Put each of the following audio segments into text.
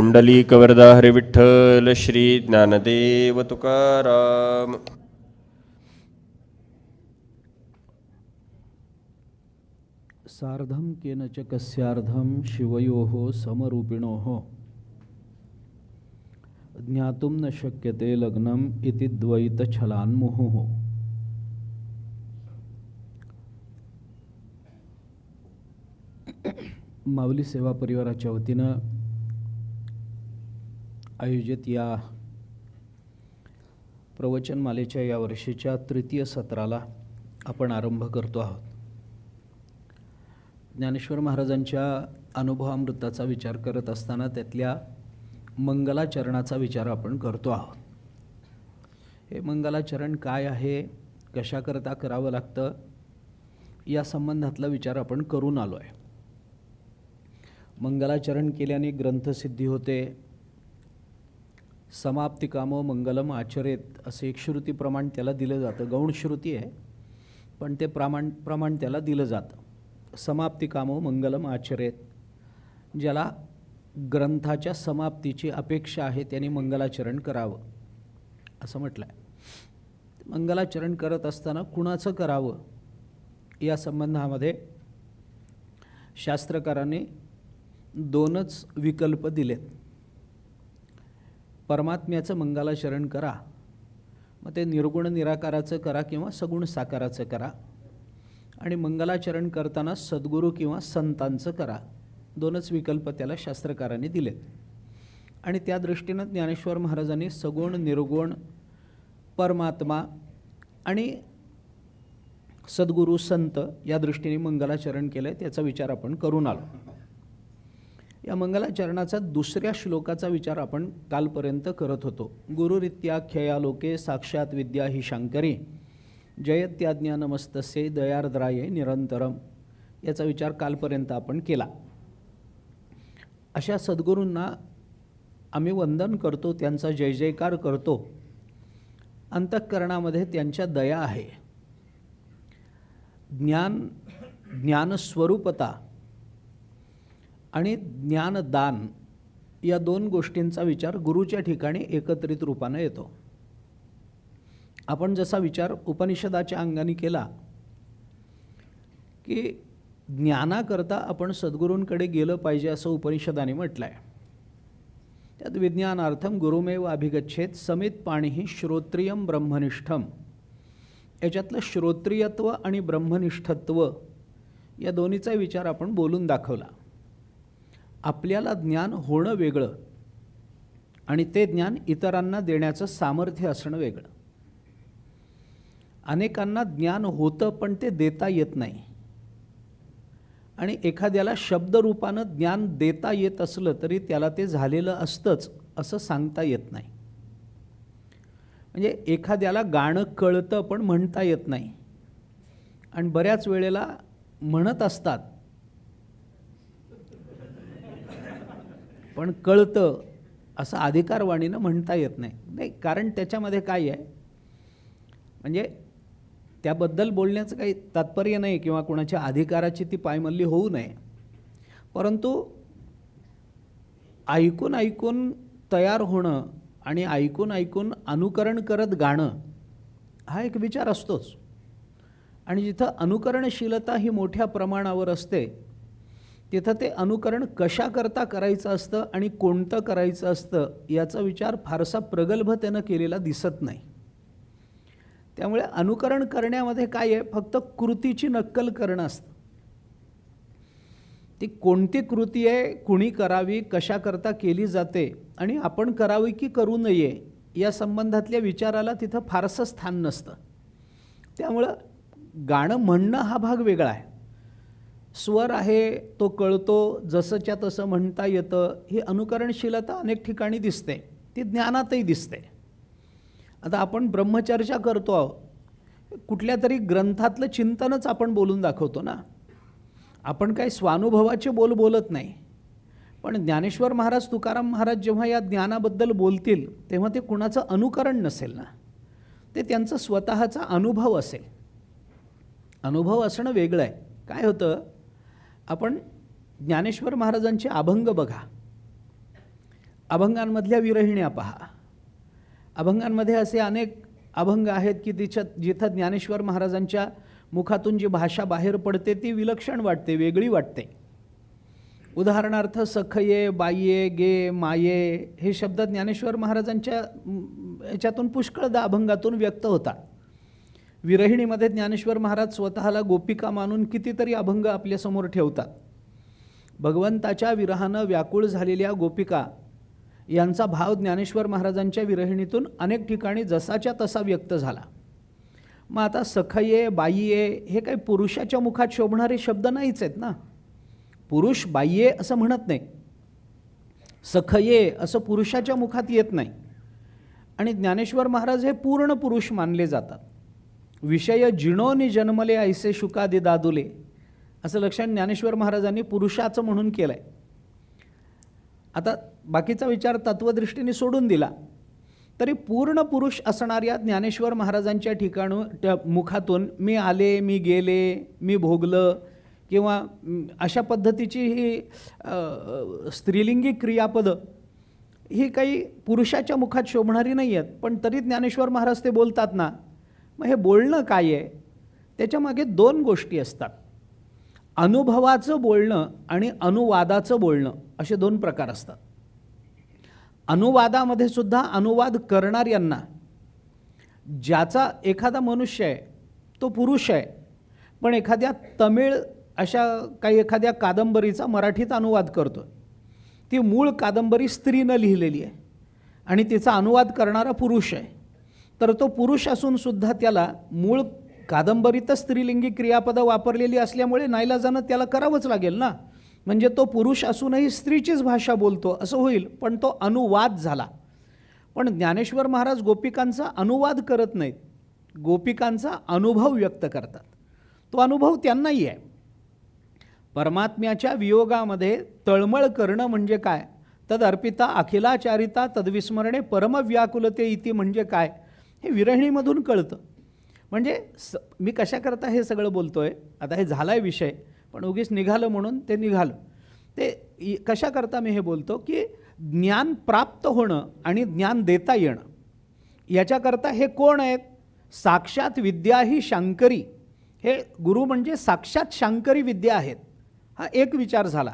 पुंडलीकवरदा हरी विठ्ठल श्री ज्ञानदेव तुकाराम. सार्धं केन च कस्यार्धं शिवयोः समरूपिणोः ज्ञातुं न शक्यते लग्नम् इति द्वैतछलान्मुहुः. माऊली सेवा परिवाराच्या वतीनं आयोजित या प्रवचनमालेच्या या वर्षीच्या तृतीय सत्राला आपण आरंभ करतो आहोत. ज्ञानेश्वर महाराजांच्या अनुभवामृताचा विचार करत असताना त्यातल्या मंगलाचरणाचा विचार आपण करतो आहोत. हे मंगलाचरण काय आहे, कशाकरता करावं लागतं, या संबंधातला विचार आपण करून आलो आहे. मंगलाचरण केल्याने ग्रंथसिद्धी होते. समाप्तिकामो मंगलम आचरेत असे एक श्रुती प्रमाण त्याला दिलं जातं. गौण श्रुती आहे पण ते प्रमाण त्याला दिलं जातं. समाप्तिकामो मंगलम आचरेत, ज्याला ग्रंथाच्या समाप्तीची अपेक्षा आहे त्याने मंगलाचरण करावं असं म्हटलं आहे. मंगलाचरण करत असताना कुणाचं करावं या संबंधामध्ये शास्त्रकारांनी दोनच विकल्प दिलेत. परमात्म्याचं मंगलाचरण करा, मग ते निर्गुण निराकाराचं करा किंवा सगुण साकाराचं करा, आणि मंगलाचरण करताना सद्गुरू किंवा संतांचं करा. दोनच विकल्प त्याला शास्त्रकारांनी दिलेत. आणि त्या दृष्टीनं ज्ञानेश्वर महाराजांनी सगुण निर्गुण परमात्मा आणि सद्गुरू संत या दृष्टीने मंगलाचरण केलं आहे. त्याचा विचार आपण करून आलो. या मंगलाचरणाचा दुसऱ्या श्लोकाचा विचार आपण कालपर्यंत करत होतो. गुरुरित्याख्यया लोके साक्षात विद्या ही शांकरी जयत्याज्ञानमस्तस्ये दयार्द्राये निरंतरम, याचा विचार कालपर्यंत आपण केला. अशा सद्गुरूंना आम्ही वंदन करतो, त्यांचा जय जयकार करतो. अंतःकरणामध्ये त्यांच्या दया आहे. ज्ञानस्वरूपता आणि ज्ञानदान या दोन गोष्टींचा विचार गुरुच्या ठिकाणी एकत्रित रूपानं येतो. आपण जसा विचार उपनिषदाच्या अंगाने केला की ज्ञानाकरता आपण सद्गुरूंकडे गेलं पाहिजे असं उपनिषदाने म्हटलं आहे. त्यात विज्ञानार्थम गुरुमेव अभिगच्छेत समित पाणीही श्रोत्रियम ब्रह्मनिष्ठम, याच्यातलं श्रोत्रियत्व आणि ब्रह्मनिष्ठत्व या दोन्हीचा विचार आपण बोलून दाखवला. आपल्याला ज्ञान होणं वेगळं आणि ते ज्ञान इतरांना देण्याचं सामर्थ्य असणं वेगळं. अनेकांना ज्ञान होतं पण ते देता येत नाही, आणि एखाद्याला शब्दरूपानं ज्ञान देता येत असलं तरी त्याला ते झालेलं असतंच असं सांगता येत नाही. म्हणजे एखाद्याला गाणं कळतं पण म्हणता येत नाही, आणि बऱ्याच वेळेला म्हणत असतात पण कळतं असं अधिकारवाणीनं म्हणता येत नाही. कारण त्याच्यामध्ये काय आहे, म्हणजे त्याबद्दल बोलण्याचं काही तात्पर्य नाही किंवा कोणाच्या अधिकाराची ती पायमल्ली होऊ नये, परंतु ऐकून ऐकून तयार होणं आणि ऐकून ऐकून अनुकरण करत गाणं हा एक विचार असतोच. आणि जिथं अनुकरणशीलता ही मोठ्या प्रमाणावर असते तिथं ते अनुकरण कशाकरता करायचं असतं आणि कोणतं करायचं असतं याचा विचार फारसा प्रगल्भतेनं केलेला दिसत नाही. त्यामुळे अनुकरण करण्यामध्ये काय आहे, फक्त कृतीची नक्कल करणं असतं. ती कोणती कृती आहे, कुणी करावी, कशाकरता केली जाते आणि आपण करावी की करू नये या संबंधातल्या विचाराला तिथं फारसं स्थान नसतं. त्यामुळं गाणं म्हणणं हा भाग वेगळा आहे. स्वर आहे तो कळतो, जसंच्या तसं म्हणता येतं, ही अनुकरणशीलता अनेक ठिकाणी दिसते, ती ज्ञानातही दिसते. आता आपण ब्रह्मचर्चा करतो आहोत, कुठल्या तरी ग्रंथातलं चिंतनच आपण बोलून दाखवतो ना. आपण काही स्वानुभवाचे बोलत नाही. पण ज्ञानेश्वर महाराज, तुकाराम महाराज जेव्हा या ज्ञानाबद्दल बोलतील तेव्हा ते कुणाचं अनुकरण नसेल ना, ते त्यांचं स्वतःचा अनुभव असेल. अनुभव असणं वेगळं आहे. काय होतं, आपण ज्ञानेश्वर महाराजांचे अभंग बघा. अभंगांमधल्या विरहिण्या पहा. अभंगांमध्ये असे अनेक अभंग आहेत की जिथं ज्ञानेश्वर महाराजांच्या मुखातून जी भाषा बाहेर पडते ती विलक्षण वाटते, वेगळी वाटते. उदाहरणार्थ सखये, बाये, गे, माये हे शब्द ज्ञानेश्वर महाराजांच्या याच्यातून पुष्कळदा अभंगातून व्यक्त होतात. विरहिणीमध्ये ज्ञानेश्वर महाराज स्वतःला गोपिका मानून कितीतरी अभंग आपल्यासमोर ठेवतात. भगवंताच्या विरहानं व्याकुळ झालेल्या गोपिका यांचा भाव ज्ञानेश्वर महाराजांच्या विरहिणीतून अनेक ठिकाणी जसाच्या तसा व्यक्त झाला. मग आता सखये, बाईये हे काही पुरुषाच्या मुखात शोभणारे शब्द नाहीच आहेत ना. पुरुष बाह्ये असं म्हणत नाही, सखये असं पुरुषाच्या मुखात येत नाही. आणि ज्ञानेश्वर महाराज हे पूर्ण पुरुष मानले जातात. विषय जिणोनी जन्मले ऐसे शुकादि दादुले असं लक्षण ज्ञानेश्वर महाराजांनी पुरुषाचं म्हणून केलं आहे. आता बाकीचा विचार तत्वदृष्टीने सोडून दिला तरी पूर्ण पुरुष असणाऱ्या ज्ञानेश्वर महाराजांच्या मुखातून मी आले, मी गेले, मी भोगलं किंवा अशा पद्धतीची ही स्त्रीलिंगी क्रियापदं ही काही पुरुषाच्या मुखात शोभणारी नाही आहेत. पण तरी ज्ञानेश्वर महाराज ते बोलतात ना. मग हे बोलणं काय आहे? त्याच्यामागे दोन गोष्टी असतात. अनुभवाचं बोलणं आणि अनुवादाचं बोलणं असे दोन प्रकार असतात. अनुवादामध्ये सुद्धा अनुवाद करणाऱ्यांना ज्याचा एखादा मनुष्य आहे तो पुरुष आहे, पण एखाद्या तमिळ अशा काही एखाद्या कादंबरीचा मराठीत अनुवाद करतो. ती मूळ कादंबरी स्त्रीनं लिहिलेली आहे आणि तिचा अनुवाद करणारा पुरुष आहे. तर तो पुरुष असून सुद्धा त्याला मूळ कादंबरीतच स्त्रीलिंगी क्रियापदं वापरलेली असल्यामुळे नाईलाजानं त्याला करावंच लागेल ना. म्हणजे तो पुरुष असूनही स्त्रीचीच भाषा बोलतो असं होईल, पण तो अनुवाद झाला. पण ज्ञानेश्वर महाराज गोपिकांचा अनुवाद करत नाहीत, गोपिकांचा अनुभव व्यक्त करतात. तो अनुभव त्यांनाही आहे. परमात्म्याच्या वियोगामध्ये तळमळ करणं म्हणजे काय? तद अर्पिता अखिलाचारिता तद्विस्मरणे परमव्याकुलते इति म्हणजे काय हे विरहिणीमधून कळतं. म्हणजे मी कशाकरता हे सगळं बोलतोय, आता हे झाला आहे विषय, पण उगीच निघालं म्हणून ते निघालं. ते कशाकरता मी हे बोलतो की ज्ञान प्राप्त होणं आणि ज्ञान देता येणं याच्याकरता हे कोण आहेत? साक्षात विद्या ही शांकरी. हे गुरु म्हणजे साक्षात शांकरी विद्या आहेत. हा एक विचार झाला.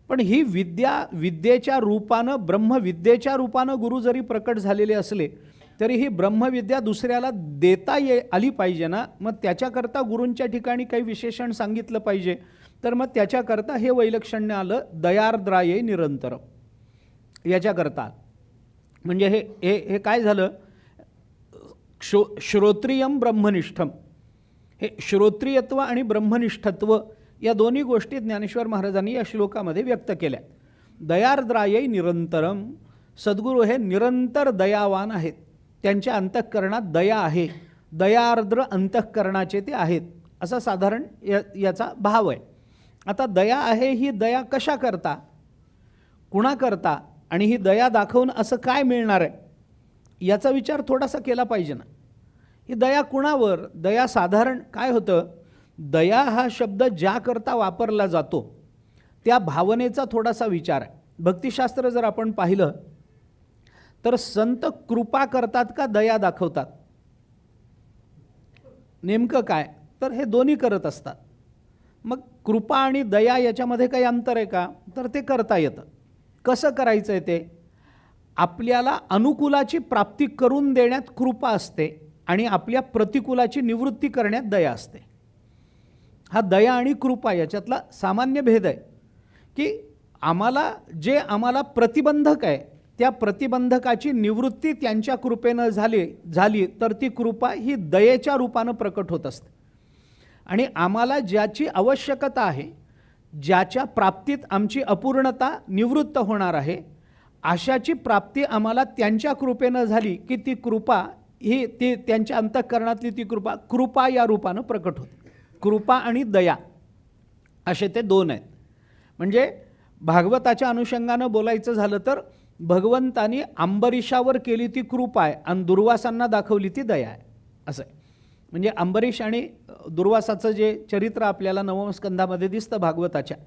पण ही विद्या विद्येच्या रूपानं, ब्रह्मविद्येच्या रूपानं गुरु जरी प्रकट झालेले असले तरी ही ब्रह्मविद्या दुसऱ्याला देता आली पाहिजे ना. मग त्याच्याकरता गुरूंच्या ठिकाणी काही विशेषण सांगितलं पाहिजे. तर मग त्याच्याकरता हे वैलक्षण्य आलं, दयार्द्राये निरंतर याच्याकरता. म्हणजे हे काय झालं? श्रोत्रियम ब्रह्मनिष्ठम. हे श्रोत्रियत्व आणि ब्रह्मनिष्ठत्व या दोन्ही गोष्टी ज्ञानेश्वर महाराजांनी या श्लोकामध्ये व्यक्त केल्या. दयार्द्रायै निरंतरम. सद्गुरू हे निरंतर दयावान आहेत. त्यांच्या अंतःकरणात दया आहे. दयार्द्र अंतःकरणाचे ते आहेत असा साधारण याचा भाव आहे. आता दया आहे, ही दया कशा करता, कुणा करता, आणि ही दया दाखवून असं काय मिळणार आहे याचा विचार थोडासा केला पाहिजे ना. ही दया कुणावर? दया साधारण काय होतं? दया हा शब्द ज्या करता वापरला जातो त्या भावनेचा थोडासा विचार आहे. भक्तिशास्त्र जर आपण पाहिलं तर संत कृपा करतात का दया दाखवतात? नेमकं काय? तर हे दोन्ही करत असतात. मग कृपा आणि दया याच्यामध्ये काही अंतर आहे का? तर ते करता येतं. कसं करायचं आहे ते? आपल्याला अनुकूलाची प्राप्ती करून देण्यात कृपा असते आणि आपल्या प्रतिकूलाची निवृत्ती करण्यात दया असते. हा दया आणि कृपा याच्यातला सामान्य भेद आहे की आम्हाला प्रतिबंधक आहे त्या प्रतिबंधकाची निवृत्ती त्यांच्या कृपेनं झाली तर ती कृपा ही दयेच्या रूपानं प्रकट होत असते. आणि आम्हाला ज्याची आवश्यकता आहे, ज्याच्या प्राप्तीत आमची अपूर्णता निवृत्त होणार आहे, अशाची प्राप्ती आम्हाला त्यांच्या कृपेनं झाली की ती कृपा ही त्यांच्या अंतःकरणातली ती कृपा या रूपानं प्रकट होते. कृपा आणि दया असे ते दोन आहेत. म्हणजे भागवताच्या अनुषंगानं बोलायचं झालं तर भगवंतानी अंबरीशावर केली ती कृपा आहे आणि दुर्वासांना दाखवली ती दया आहे असं आहे. म्हणजे अंबरीश आणि दुर्वासाचं जे चरित्र आपल्याला नवम स्कंधामध्ये दिसतं भागवताच्या,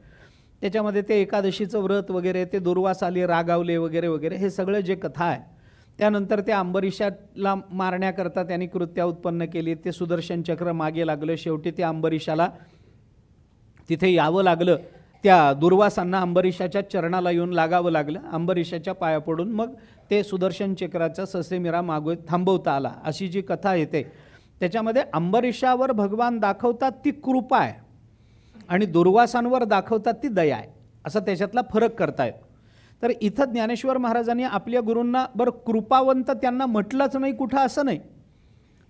त्याच्यामध्ये ते एकादशीचं व्रत वगैरे, ते दुर्वास आले, रागावले वगैरे वगैरे, हे सगळं जे कथा आहे. त्यानंतर ते अंबरीशाला मारण्याकरता त्यांनी कृत्या उत्पन्न केली, ते सुदर्शन चक्र मागे लागलं, शेवटी ते अंबरीशाला तिथे यावं लागलं. त्या दुर्वासांना अंबरीशाच्या चरणाला येऊन लागावं लागलं, अंबरीशाच्या पाया पडून मग ते सुदर्शन चक्राचा ससेमिरा मागे थांबवता आला, अशी जी कथा येते. त्याच्यामध्ये अंबरीशावर भगवान दाखवतात ती कृपा आहे आणि दुर्वासांवर दाखवतात ती दया आहे, असा त्याच्यातला फरक करतायत. तर इथं ज्ञानेश्वर महाराजांनी आपल्या गुरूंना बरं कृपावंत त्यांना म्हटलंच नाही कुठं, असं नाही.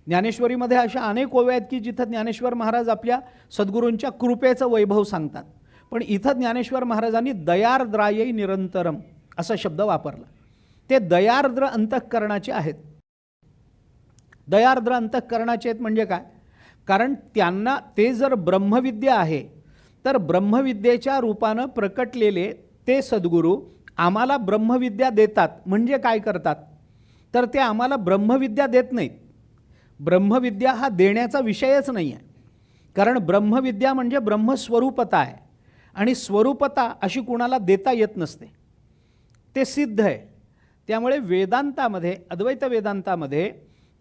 ज्ञानेश्वरीमध्ये अशा अनेक ओव्या आहेत की जिथं ज्ञानेश्वर महाराज आपल्या सद्गुरूंच्या कृपेचं वैभव सांगतात, पण इथं ज्ञानेश्वर महाराजांनी दयार्द्रायै निरंतरम असा शब्द वापरला. ते दयार्द्र अंतःकरणाचे आहेत. दयार्द्र अंतःकरणाचे आहेत म्हणजे काय? कारण त्यांना ते जर ब्रह्मविद्या आहे तर ब्रह्मविद्येच्या रूपानं प्रकटलेले ते सद्गुरू आम्हाला ब्रह्मविद्या देतात. म्हणजे काय करतात? तर ते आम्हाला ब्रह्मविद्या देत नाहीत. ब्रह्मविद्या हा देण्याचा विषयच नाही आहे, कारण ब्रह्मविद्या म्हणजे ब्रह्मस्वरूपता आहे आणि स्वरूपता अशी कुणाला देता येत नसते, ते सिद्ध आहे. त्यामुळे वेदांतामध्ये, अद्वैत वेदांतामध्ये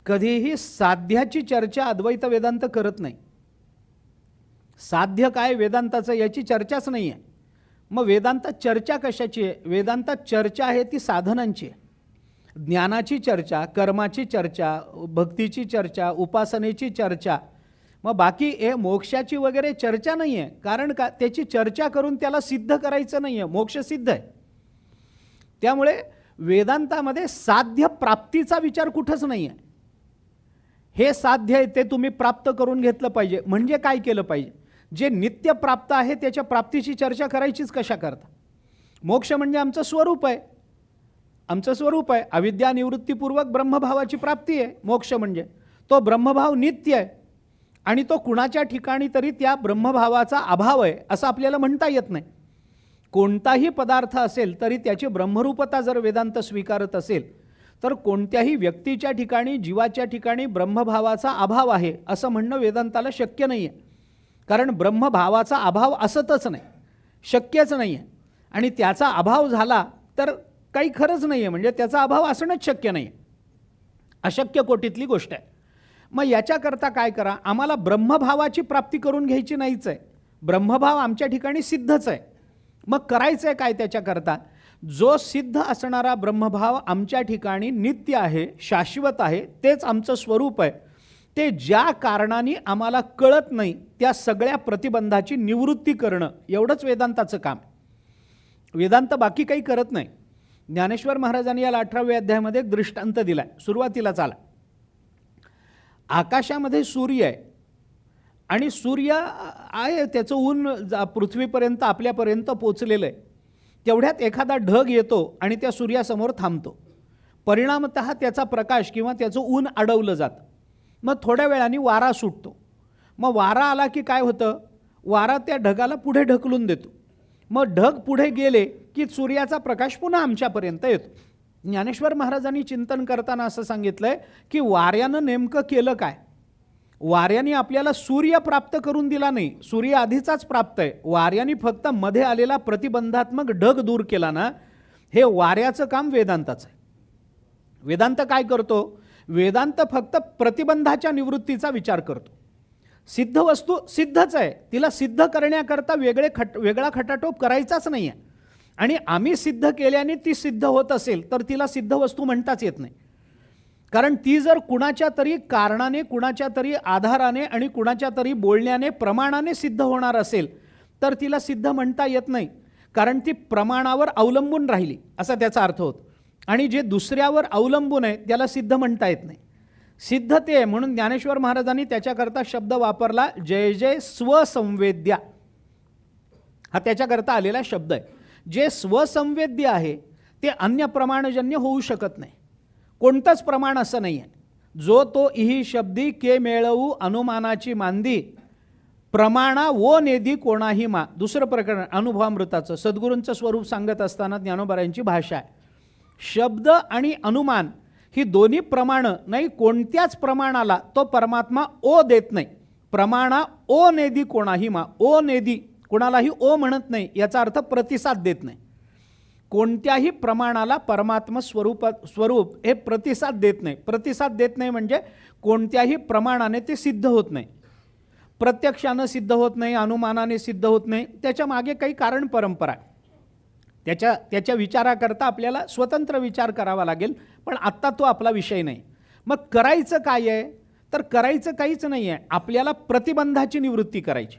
कधीही साध्याची चर्चा अद्वैत वेदांत करत नाही. साध्य काय वेदांताचं याची चर्चाच नाही आहे. मग वेदांतात चर्चा कशाची आहे? वेदांतात चर्चा आहे ती साधनांची आहे. ज्ञानाची चर्चा, कर्माची चर्चा, भक्तीची चर्चा, उपासनेची चर्चा. मग बाकी हे मोक्षाची वगैरे चर्चा नाही आहे. कारण का? त्याची चर्चा करून त्याला सिद्ध करायचं नाही आहे, मोक्ष सिद्ध आहे. त्यामुळे वेदांतामध्ये साध्य प्राप्तीचा विचार कुठंच नाही आहे. हे साध्य आहे ते तुम्ही प्राप्त करून घेतलं पाहिजे. म्हणजे काय केलं पाहिजे? जे नित्य प्राप्त आहे त्याच्या प्राप्तीची चर्चा करायचीच कशा करता? मोक्ष म्हणजे आमचं स्वरूप आहे, आमचं स्वरूप आहे. अविद्या निवृत्तीपूर्वक ब्रह्मभावाची प्राप्ती आहे मोक्ष म्हणजे. तो ब्रह्मभाव नित्य आहे आणि तो कुणाच्या ठिकाणी तरी त्या ब्रह्मभावाचा अभाव आहे असं आपल्याला म्हणता येत नाही. कोणताही पदार्थ असेल तरी त्याची ब्रह्मरूपता जर वेदांत स्वीकारत असेल तर कोणत्याही व्यक्तीच्या ठिकाणी, जीवाच्या ठिकाणी ब्रह्मभावाचा अभाव आहे असं म्हणणं वेदांताला शक्य नाही आहे. कारण ब्रह्मभावाचा अभाव असतच नाही, शक्यच नाही आहे. आणि त्याचा अभाव झाला तर काही खरंच नाही आहे, म्हणजे त्याचा अभाव असणंच शक्य नाही आहे, अशक्य कोटीतली गोष्ट आहे. मग याच्याकरता काय करा? आम्हाला ब्रह्मभावाची प्राप्ती करून घ्यायची नाहीच आहे, ब्रह्मभाव आमच्या ठिकाणी सिद्धच आहे. मग करायचं आहे काय त्याच्याकरता? जो सिद्ध असणारा ब्रह्मभाव आमच्या ठिकाणी नित्य आहे, शाश्वत आहे, तेच आमचं स्वरूप आहे. ते ज्या कारणाने आम्हाला कळत नाही त्या सगळ्या प्रतिबंधाची निवृत्ती करणं, एवढंच वेदांताचं काम. वेदांत बाकी काही करत नाही. ज्ञानेश्वर महाराजांनी याला 18व्या अध्यायामध्ये एक दृष्टांत दिला आहे. सुरुवातीला चाला, आकाशामध्ये सूर्य आहे आणि सूर्य आहे, त्याचं ऊन पृथ्वीपर्यंत आपल्यापर्यंत पोचलेलं आहे. तेवढ्यात एखादा ढग येतो आणि त्या सूर्यासमोर थांबतो. परिणामतः त्याचा प्रकाश किंवा त्याचं ऊन अडवलं जातं. मग थोड्या वेळाने वारा सुटतो. मग वारा आला की काय होतं? वारा त्या ढगाला पुढे ढकलून देतो. मग ढग पुढे गेले की सूर्याचा प्रकाश पुन्हा आमच्यापर्यंत येतो. ज्ञानेश्वर महाराजांनी चिंतन करताना असं सांगितलंय की वाऱ्यानं नेमकं केलं काय? वाऱ्याने आपल्याला सूर्य प्राप्त करून दिला नाही, सूर्य आधीचाच प्राप्त आहे. वाऱ्याने फक्त मध्ये आलेला प्रतिबंधात्मक ढग दूर केला ना, हे वाऱ्याचं काम वेदांताचं आहे. वेदांत काय करतो? वेदांत फक्त प्रतिबंधाच्या निवृत्तीचा विचार करतो. सिद्ध वस्तू सिद्धच आहे, तिला सिद्ध करण्याकरता वेगळा खटाटोप करायचाच नाही आहे. आणि आम्ही सिद्ध केल्याने ती सिद्ध होत असेल तर तिला सिद्ध वस्तू म्हणताच येत नाही. कारण ती जर कुणाच्या तरी कारणाने, कुणाच्या तरी आधाराने आणि कुणाच्या तरी बोलण्याने, प्रमाणाने सिद्ध होणार असेल तर तिला सिद्ध म्हणता येत नाही. कारण ती प्रमाणावर अवलंबून राहिली असा त्याचा अर्थ होतो. आणि जे दुसऱ्यावर अवलंबून आहे त्याला सिद्ध म्हणता येत नाही. सिद्ध ते आहे. म्हणून ज्ञानेश्वर महाराजांनी त्याच्याकरता शब्द वापरला, जय जय स्वसंवेद्या. हा त्याच्याकरता आलेला शब्द आहे. जे स्वसंवेद्य आहे ते अन्य प्रमाणजन्य होऊ शकत नाही. कोणतंच प्रमाण असं नाही आहे. जो तो इही शब्दी के मेळवू अनुमानाची मांदी, प्रमाणा वो नेदी कोणाही मा. दुसरं प्रकरण अनुभवामृताचं सद्गुरूंचं स्वरूप सांगत असताना ज्ञानोबारायांची भाषा आहे. शब्द आणि अनुमान ही दोन्ही प्रमाणं नाही, कोणत्याच प्रमाणाला तो परमात्मा ओ देत नाही. प्रमाणा ओ नेदी कोणाही मा. ओ नेदी कुणालाही ओ म्हणत नाही, याचा अर्थ प्रतिसाद देत नाही. कोणत्याही प्रमाणाला परमात्मा स्वरूप हे प्रतिसाद देत नाही. प्रतिसाद देत नाही म्हणजे कोणत्याही प्रमाणाने ते सिद्ध होत नाही. प्रत्यक्षानं सिद्ध होत नाही, अनुमानाने सिद्ध होत नाही. त्याच्या मागे काही कारण परंपरा आहे. त्याच्या विचाराकरता आपल्याला स्वतंत्र विचार करावा लागेल, पण आत्ता तो आपला विषय नाही. मग करायचं काय आहे? तर करायचं काहीच नाही आहे, आपल्याला प्रतिबंधाची निवृत्ती करायची.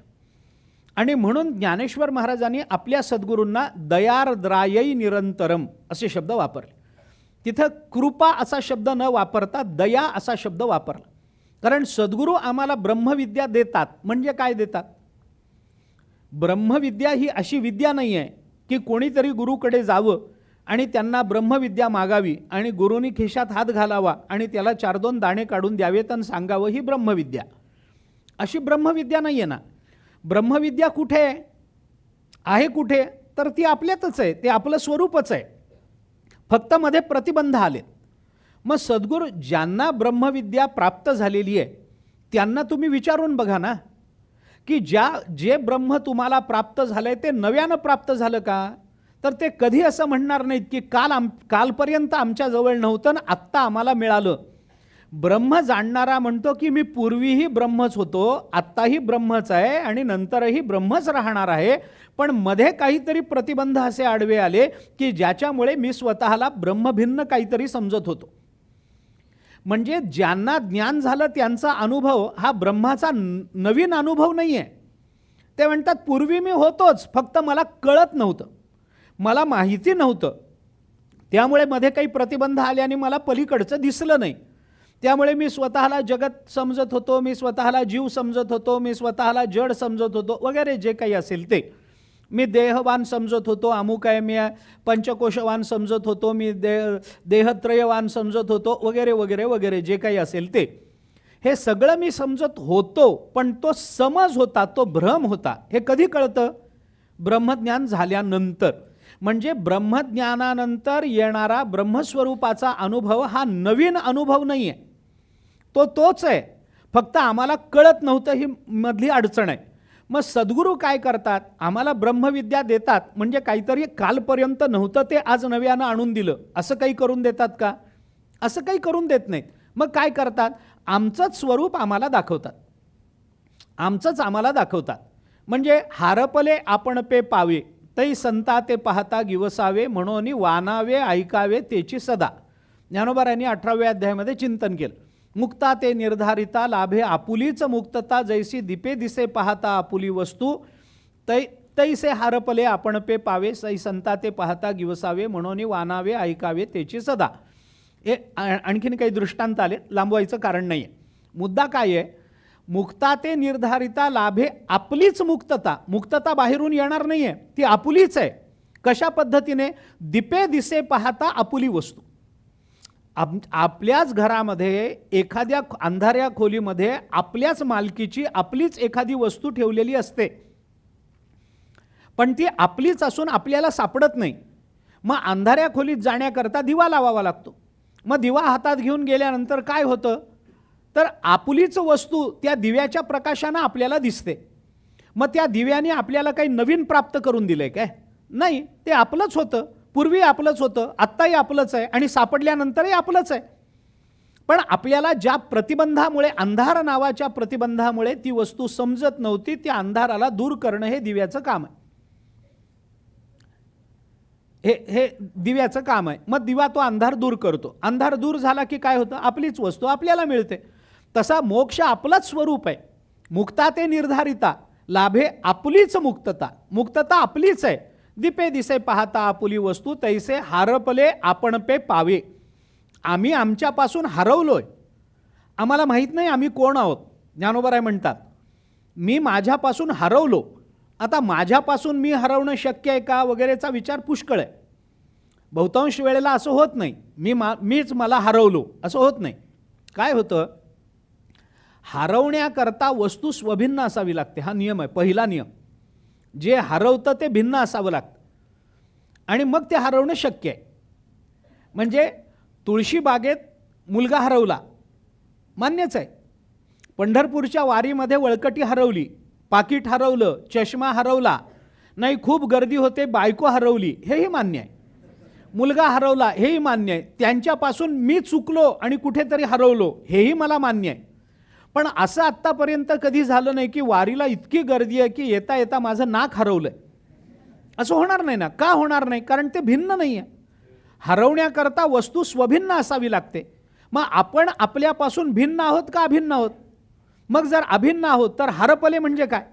आणि म्हणून ज्ञानेश्वर महाराजांनी आपल्या सद्गुरूंना दयार्द्रायै निरंतरम असे शब्द वापरले. तिथं कृपा असा शब्द न वापरता दया असा शब्द वापरला. कारण सद्गुरू आम्हाला ब्रह्मविद्या देतात. म्हणजे काय देतात? ब्रह्मविद्या ही अशी विद्या नाही आहे की कोणीतरी गुरुकडे जावं आणि त्यांना ब्रह्मविद्या मागावी आणि गुरुनी खिशात हात घालावा आणि त्याला 4-2 दाणे काढून द्यावेत आणि सांगावं ही ब्रह्मविद्या. अशी ब्रह्मविद्या नाही आहे ना. ब्रह्मविद्या कुठे आहे? कुठे? तर ती आपल्यातच आहे, ते आपलं स्वरूपच आहे. फक्त मध्ये प्रतिबंध आलेत. मग सद्गुरू ज्यांना ब्रह्मविद्या प्राप्त झालेली आहे त्यांना तुम्ही विचारून बघा ना, की जे ब्रह्म तुम्हाला प्राप्त झालंय ते नव्यानं प्राप्त झालं का? तर ते कधी असं म्हणणार नाहीत की कालपर्यंत आमच्या जवळ नव्हतं ना आत्ता आम्हाला मिळालं. ब्रह्म जाणणारा म्हणतो की मी पूर्वीही ब्रह्मच होतो, आत्ताही ब्रह्मच आहे आणि नंतरही ब्रह्मच राहणार आहे. पण मध्ये काहीतरी प्रतिबंध असे आडवे आले की ज्याच्यामुळे मी स्वतःला ब्रह्मभिन्न काहीतरी समजत होतो. म्हणजे ज्यांना ज्ञान झालं त्यांचा अनुभव हा ब्रह्माचा नवीन अनुभव नाही आहे. ते म्हणतात पूर्वी मी होतोच, फक्त मला कळत नव्हतं, मला माहिती नव्हतं. त्यामुळे मध्ये काही प्रतिबंध आले आणि मला पलीकडचं दिसलं नाही. त्यामुळे मी स्वतःला जगत समजत होतो, मी स्वतःला जीव समजत होतो, मी स्वतःला जड समजत होतो वगैरे जे काही असेल ते. मी देहवान समजत होतो, अमुक आहे, मी पंचकोशवान समजत होतो, मी देहत्रयवान समजत होतो वगैरे वगैरे वगैरे जे काही असेल ते. हे सगळं मी समजत होतो, पण तो समज होता, तो भ्रम होता. हे कधी कळतं? ब्रह्मज्ञान झाल्यानंतर. म्हणजे ब्रह्मज्ञानानंतर येणारा ब्रह्मस्वरूपाचा अनुभव हा नवीन अनुभव नाही आहे, तो तोच आहे, फक्त आम्हाला कळत नव्हतं, ही मधली अडचण आहे. मग सद्गुरू काय करतात? आम्हाला ब्रह्मविद्या देतात, म्हणजे काहीतरी कालपर्यंत नव्हतं ते आज नव्यानं आणून दिलं, असं काही करून देतात का? असं काही करून देत नाहीत. मग काय करतात? आमचंच स्वरूप आम्हाला दाखवतात, आमचंच आम्हाला दाखवतात. म्हणजे हारपले आपण पे पावे, तै संता ते पाहता गिवसावे, म्हणून वानावे ऐकावे तेची सदा. ज्ञानोबारायांनी 18व्या अध्यायामध्ये चिंतन केलं. मुक्ता ते निर्धारिता लाभे आपुलीच मुक्तता, जैसी दीपे दिसे पाहता आपुली वस्तू, तैसे हारपले आपण पे पावे, सै संता ते पाहता गिवसावे, म्हणून वानावे ऐकावे तेची सदा. हे आणखीन काही दृष्टांत आले, लांबवायचं कारण नाही आहे. मुद्दा काय आहे? मुक्ता ते निर्धारिता लाभे आपलीच मुक्तता. मुक्तता बाहेरून येणार नाही आहे, ती आपुलीच आहे. कशा पद्धतीने? दीपे दिसे पाहता आपुली वस्तू. आपल्याच घरामध्ये एखाद्या अंधाऱ्या खोलीमध्ये आपल्याच मालकीची आपलीच एखादी वस्तू ठेवलेली असते, पण ती आपलीच असून आपल्याला सापडत नाही. मग अंधाऱ्या खोलीत जाण्याकरता दिवा लावावा लागतो. मग दिवा हातात घेऊन गेल्यानंतर काय होतं? तर आपुलीच वस्तू त्या दिव्याच्या प्रकाशानं आपल्याला दिसते. मग त्या दिव्याने आपल्याला काही नवीन प्राप्त करून दिलंय काय? नाही, ते आपलंच होतं, पूर्वी आपलंच होतं, आत्ताही आपलंच आहे आणि सापडल्यानंतरही आपलंच आहे. पण आपल्याला ज्या प्रतिबंधामुळे, अंधार नावाच्या प्रतिबंधामुळे ती वस्तू समजत नव्हती, त्या अंधाराला दूर करणं हे दिव्याचं काम आहे. हे दिव्याचं काम आहे. मग दिवा तो अंधार दूर करतो. अंधार दूर झाला की काय होतं? आपलीच वस्तू आपल्याला मिळते. तसा मोक्ष आपलंच स्वरूप आहे. मुक्ता ते निर्धारिता लाभे आपुलीच मुक्तता. मुक्तता आपलीच आहे. दीपे दिसे पाहता आपुली वस्तू, तैसे हारपले आपण पे पावे. आम्ही आमच्यापासून हरवलोय, आम्हाला माहीत नाही आम्ही कोण आहोत. ज्ञानोबराय म्हणतात मी माझ्यापासून हरवलो. आता माझ्यापासून मी हरवणं शक्य आहे का वगैरेचा विचार पुष्कळ आहे. बहुतांश वेळेला असं होत नाही, मीच मला हरवलो असं होत नाही. काय होतं? हरवण्याकरता वस्तू स्वभिन्न असावी लागते, हा नियम आहे, पहिला नियम. जे हरवतं ते भिन्न असावं लागतं आणि मग ते हरवणं शक्य आहे. म्हणजे तुळशी बागेत मुलगा हरवला, मान्यच आहे. पंढरपूरच्या वारीमध्ये वळकटी हरवली, पाकिट हरवलं, चष्मा हरवला, नाही खूप गर्दी होते, बायको हरवली, हेही मान्य आहे. मुलगा हरवला, हेही मान्य आहे. त्यांच्यापासून मी चुकलो आणि कुठेतरी हरवलो, हेही मला मान्य आहे. पण असं आत्तापर्यंत कधी झालं नाही की वारीला इतकी गर्दी आहे की येता येता माझं नाक हरवलंय. असं होणार नाही ना. का होणार नाही? कारण ते भिन्न नाही आहे. हरवण्याकरता वस्तू स्वभिन्न असावी लागते. मग आपण आपल्यापासून भिन्न आहोत का अभिन्न आहोत? मग जर अभिन्न आहोत तर हरपले म्हणजे काय?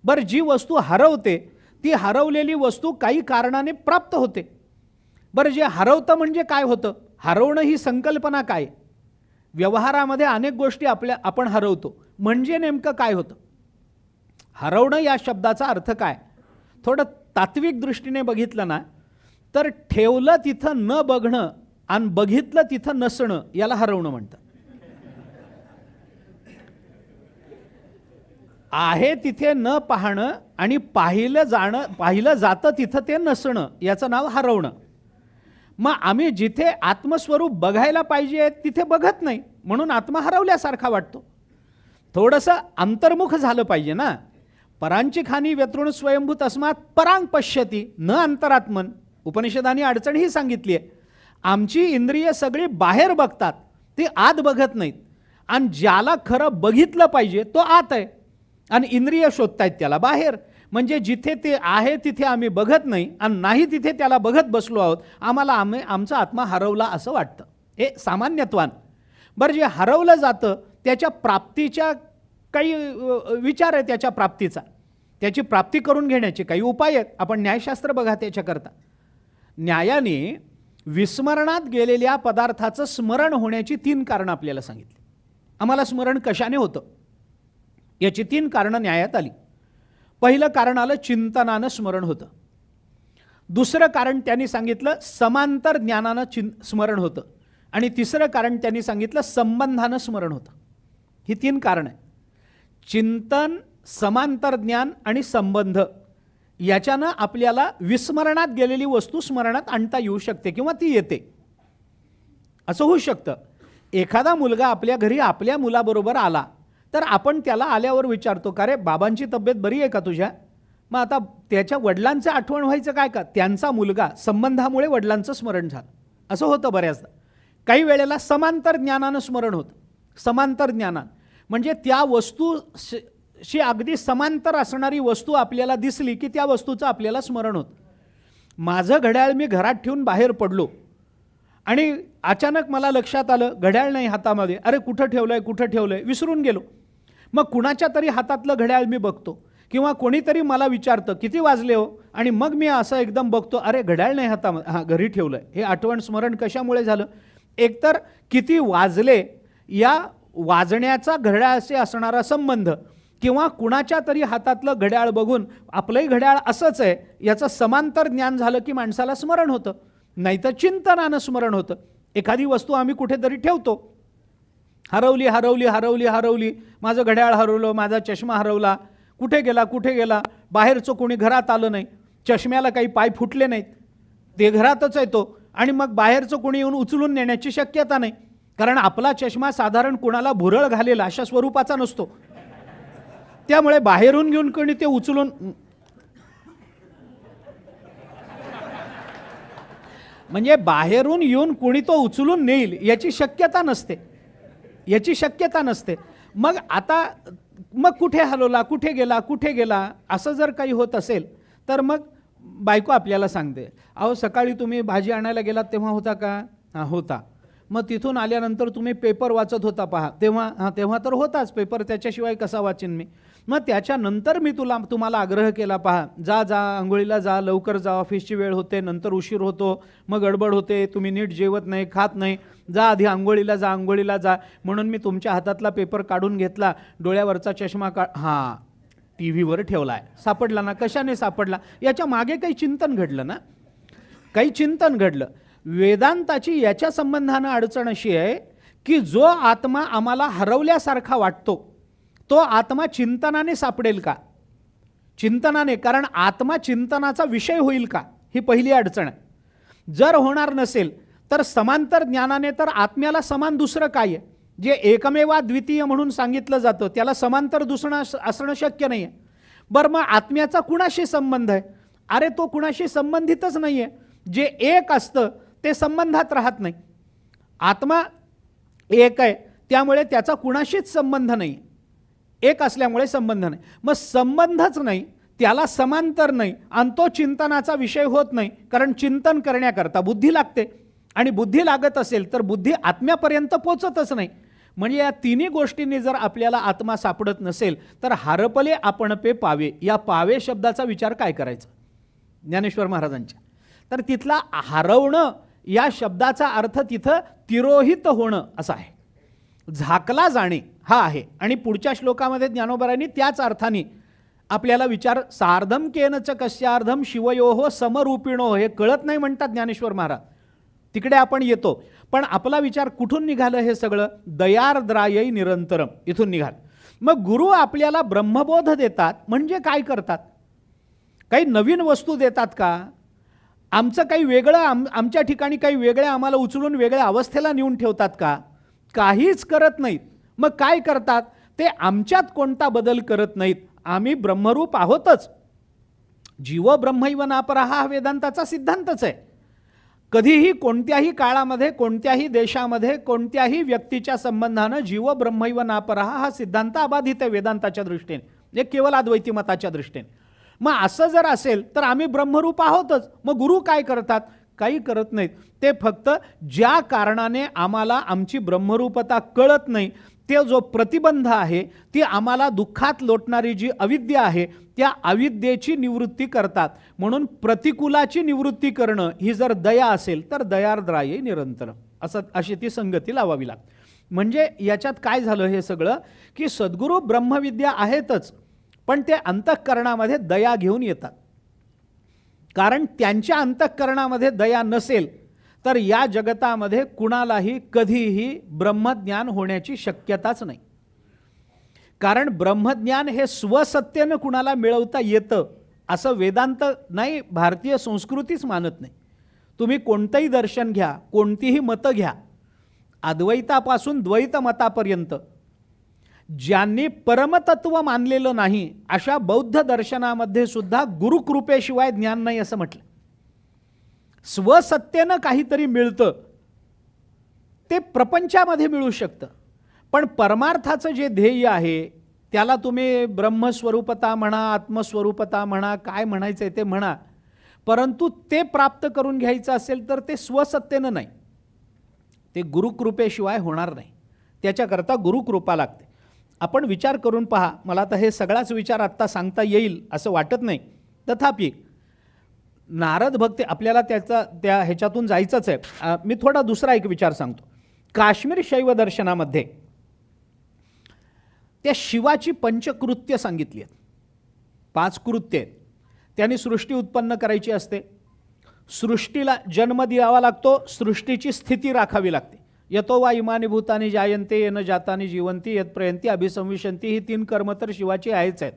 बरं, जी वस्तू हरवते ती हरवलेली वस्तू काही कारणाने प्राप्त होते. बरं, जे हरवतं म्हणजे काय होतं? हरवणं ही संकल्पना काय? व्यवहारामध्ये अनेक गोष्टी आपण हरवतो. म्हणजे नेमकं काय होतं? हरवणं या शब्दाचा अर्थ काय? थोडं तात्विक दृष्टीने बघितलं ना तर ठेवलं तिथं न बघणं आणि बघितलं तिथं नसणं याला हरवणं म्हणतात. आहे तिथे न पाहणं आणि पाहिलं जातं तिथं ते नसणं याचं नाव हरवणं. मग आम्ही जिथे आत्मस्वरूप बघायला पाहिजे तिथे बघत नाही, म्हणून आत्मा हरवल्यासारखा वाटतो. थोडंसं अंतर्मुख झालं पाहिजे ना. परांची खानी व्यतृण स्वयंभू तस्मात परांग पश्यती न अंतरात्मन. उपनिषदांनी अडचण ही सांगितली आहे. आमची इंद्रिय सगळी बाहेर बघतात, ती आत बघत नाहीत. आणि ज्याला खरं बघितलं पाहिजे तो आत आहे आणि इंद्रिय शोधतायत त्याला बाहेर. म्हणजे जिथे ते आहे तिथे आम्ही बघत नाही आणि नाही तिथे त्याला बघत बसलो आहोत. आमचा आत्मा हरवला असं वाटतं. हे सामान्यत्वान. बरं, जे हरवलं जातं त्याच्या प्राप्तीच्या काही विचार आहे. त्याच्या प्राप्तीचा, त्याची प्राप्ती करून घेण्याचे काही उपाय आहेत. आपण न्यायशास्त्र बघा त्याच्याकरता. न्यायाने विस्मरणात गेलेल्या पदार्थाचं स्मरण होण्याची 3 कारणं आपल्याला सांगितली. आम्हाला स्मरण कशाने होतं याची 3 कारणं न्यायात आली. पहिलं कारण आलं चिंतनानं स्मरण होतं. दुसरं कारण त्यांनी सांगितलं समांतर ज्ञानानं स्मरण होतं. आणि तिसरं कारण त्यांनी सांगितलं संबंधानं स्मरण होतं. ही 3 कारणं आहे. चिंतन, समांतर ज्ञान आणि संबंध याच्यानं आपल्याला विस्मरणात गेलेली वस्तू स्मरणात आणता येऊ शकते किंवा ती येते. असं होऊ शकतं. एखादा मुलगा आपल्या घरी आपल्या मुलाबरोबर आला तर आपण त्याला आल्यावर विचारतो, का रे बाबांची तब्येत बरी आहे का तुझ्या? मग आता त्याच्या वडिलांचं आठवण व्हायचं काय का? त्यांचा मुलगा, संबंधामुळे वडिलांचं स्मरण झालं. असं होतं बऱ्याचदा. काही वेळेला समांतर ज्ञानानं स्मरण होतं. समांतर ज्ञानानं म्हणजे त्या वस्तूशी अगदी समांतर असणारी वस्तू आपल्याला दिसली की त्या वस्तूचं आपल्याला स्मरण होतं. माझं घड्याळ मी घरात ठेवून बाहेर पडलो आणि अचानक मला लक्षात आलं घड्याळ नाही हातामध्ये. अरे कुठं ठेवलंय विसरून गेलो. मग कुणाच्या तरी हातातलं घड्याळ मी बघतो किंवा कोणीतरी मला विचारतं किती वाजले हो, आणि मग मी असं एकदम बघतो, अरे घड्याळ नाही हातामध्ये, हां घरी ठेवलंय. हे आठवण स्मरण कशामुळे झालं? एकतर किती वाजले या वाजण्याचा घड्याळाशी असणारा संबंध किंवा कुणाच्या तरी हातातलं घड्याळ बघून आपलंही घड्याळ असंच आहे याचं समांतर ज्ञान झालं की माणसाला स्मरण होतं. नाही तर चिंतनानं स्मरण होतं. एखादी वस्तू आम्ही कुठेतरी ठेवतो, हरवली, माझं घड्याळ हरवलं, माझा चष्मा हरवला, कुठे गेला, बाहेरचं कोणी घरात आलं नाही, चष्म्याला काही पाय फुटले नाहीत, ते घरातच आहे तो, आणि मग बाहेरचं कोणी येऊन उचलून नेण्याची शक्यता नाही. कारण आपला चष्मा साधारण कोणाला भुरळ घालेला अशा स्वरूपाचा नसतो. त्यामुळे बाहेरून घेऊन कोणी ते उचलून, म्हणजे बाहेरून येऊन कोणी तो उचलून नेईल याची शक्यता नसते. मग कुठे हरवला, कुठे गेला असं जर काही होत असेल तर मग बायको आपल्याला सांगते, अहो सकाळी तुम्ही भाजी आणायला गेलात तेव्हा होता का? हां होता. मग तिथून आल्यानंतर तुम्ही पेपर वाचत होता पहा, तेव्हा तर होताच पेपर, त्याच्याशिवाय कसा वाचीन मी? मग त्याच्यानंतर मी तुम्हाला आग्रह केला, पहा जा आंघोळीला जा, लवकर जा, ऑफिसची वेळ होते, नंतर उशीर होतो, मग गडबड होते, तुम्ही नीट जेवत नाही, खात नाही, जा आधी आंघोळीला जा, म्हणून मी तुमच्या हातातला पेपर काढून घेतला, डोळ्यावरचा चष्मा हां टीव्हीवर ठेवलाय. सापडला ना? कशाने सापडला? याच्या मागे काही चिंतन घडलं. वेदांताची याच्या संबंधानं अडचण अशी आहे की जो आत्मा आम्हाला हरवल्यासारखा वाटतो तो आत्मा चिंतनाने सापडेल का? चिंतनाने, कारण आत्मा चिंतनाचा विषय होईल का? ही पहिली अडचण आहे. जर होणार नसेल तर समांतर ज्ञानाने तर आत्म्याला समान दुसरं काय आहे? जे एकमेवा द्वितीय म्हणून सांगितलं जातं त्याला समांतर दुसरं असणं शक्य नाही आहे. बरं, मग आत्म्याचा कुणाशी संबंध आहे? अरे तो कुणाशी संबंधितच नाही आहे. जे एक असतं ते संबंधात राहत नाही. आत्मा एक आहे त्यामुळे त्याचा कुणाशीच संबंध नाही. एक असल्यामुळे संबंध नाही. मग संबंधच नाही, त्याला समांतर नाही आणि तो चिंतनाचा विषय होत नाही. कारण चिंतन करण्याकरता बुद्धी लागते आणि बुद्धी लागत असेल तर बुद्धी आत्म्यापर्यंत पोचतच नाही. म्हणजे या तिन्ही गोष्टींनी जर आपल्याला आत्मा सापडत नसेल तर हरपले आपण पे पावे, या पावे शब्दाचा विचार काय करायचा ज्ञानेश्वर महाराजांच्या. तर तिथला हरवणं या शब्दाचा अर्थ तिथं तिरोहित होणं असा आहे, झाकला जाणे हा आहे. आणि पुढच्या श्लोकामध्ये ज्ञानोबरांनी त्याच अर्थाने आपल्याला विचार सार्धम केनच कस्यार्धम शिवयोहो समरूपिणो, हे कळत नाही म्हणतात ज्ञानेश्वर महाराज. तिकडे आपण येतो, पण आपला विचार कुठून निघालं हे सगळं? दयार्द्रायै निरंतरम इथून निघाल. मग गुरु आपल्याला ब्रह्मबोध देतात म्हणजे काय करतात? काही नवीन वस्तू देतात का? आमचं काही वेगळं आमच्या ठिकाणी काही वेगळे आम्हाला उचलून वेगळ्या अवस्थेला नेऊन ठेवतात का? काहीच करत नाहीत. मग काय करतात? ते आमच्यात कोणता बदल करत नाहीत. आम्ही ब्रह्मरूप आहोतच. जीव ब्रह्मैव नापरः हा वेदांताचा सिद्धांतच आहे. कधीही कोणत्याही काळामध्ये कोणत्याही देशामध्ये कोणत्याही व्यक्तीच्या संबंधानं जीव ब्रह्मैव नापरः हा सिद्धांत अबाधित आहे वेदांताच्या दृष्टीने, जे केवळ अद्वैती मताच्या दृष्टीने. मग असं जर असेल तर आम्ही ब्रह्मरूप आहोतच. मग गुरु काय करतात? काही करत नाहीत. ते फक्त ज्या कारणाने आम्हाला आमची ब्रह्मरूपता कळत नाही, ते जो प्रतिबंध आहे, ती आम्हाला दुःखात लोटणारी जी अविद्या आहे त्या अविद्येची निवृत्ती करतात. म्हणून प्रतिकूलाची निवृत्ती करणं ही जर दया असेल तर दयार्द्रायै निरंतर अशी ती संगती लावावी लागते. म्हणजे याच्यात काय झालं हे सगळं की सद्गुरू ब्रह्मविद्या आहेतच, पण ते अंतःकरणामध्ये दया घेऊन येतात. कारण त्यांच्या अंतःकरणामध्ये दया नसेल तर या जगतामध्ये कुणालाही कधीही ब्रह्मज्ञान होण्याची शक्यताच नाही. कारण ब्रह्मज्ञान हे स्वसत्तेनं कुणाला मिळवता येतं असं वेदांत नाही, भारतीय संस्कृतीच मानत नाही. तुम्ही कोणतंही दर्शन घ्या, कोणतीही मतं घ्या, अद्वैतापासून द्वैत मतापर्यंत ज्यांनी परमतत्व मानलेलं नाही अशा बौद्ध दर्शनामध्ये सुद्धा गुरुकृपेशिवाय ज्ञान नाही असं म्हटलं. स्वसत्तेनं काहीतरी मिळतं ते प्रपंचामध्ये मिळू शकतं, पण परमार्थाचं जे ध्येय आहे त्याला तुम्ही ब्रह्मस्वरूपता म्हणा, आत्मस्वरूपता म्हणा, काय म्हणायचं आहे ते म्हणा, परंतु ते प्राप्त करून घ्यायचं असेल तर ते स्वसत्तेनं नाही, ते गुरुकृपेशिवाय होणार नाही. त्याच्याकरता गुरुकृपा लागते. आपण विचार करून पहा. मला तर हे सगळाच विचार आत्ता सांगता येईल असं वाटत नाही, तथापि नारद भक्त आपल्याला त्या ह्याच्यातून जायचंच आहे. मी थोडा दुसरा एक विचार सांगतो. काश्मीर शैव दर्शनामध्ये त्या शिवाची पंचकृत्य सांगितली आहेत. 5 कृत्य आहेत. त्यांनी सृष्टी उत्पन्न करायची असते, सृष्टीला जन्म द्यावा लागतो, सृष्टीची स्थिती राखावी लागते. यतो वा इमानी भूतानी जायन्ते येन जातानी जीवंती यत प्रयंती अभिसंविशंती, ही 3 कर्म तर शिवाची आहेच आहेत.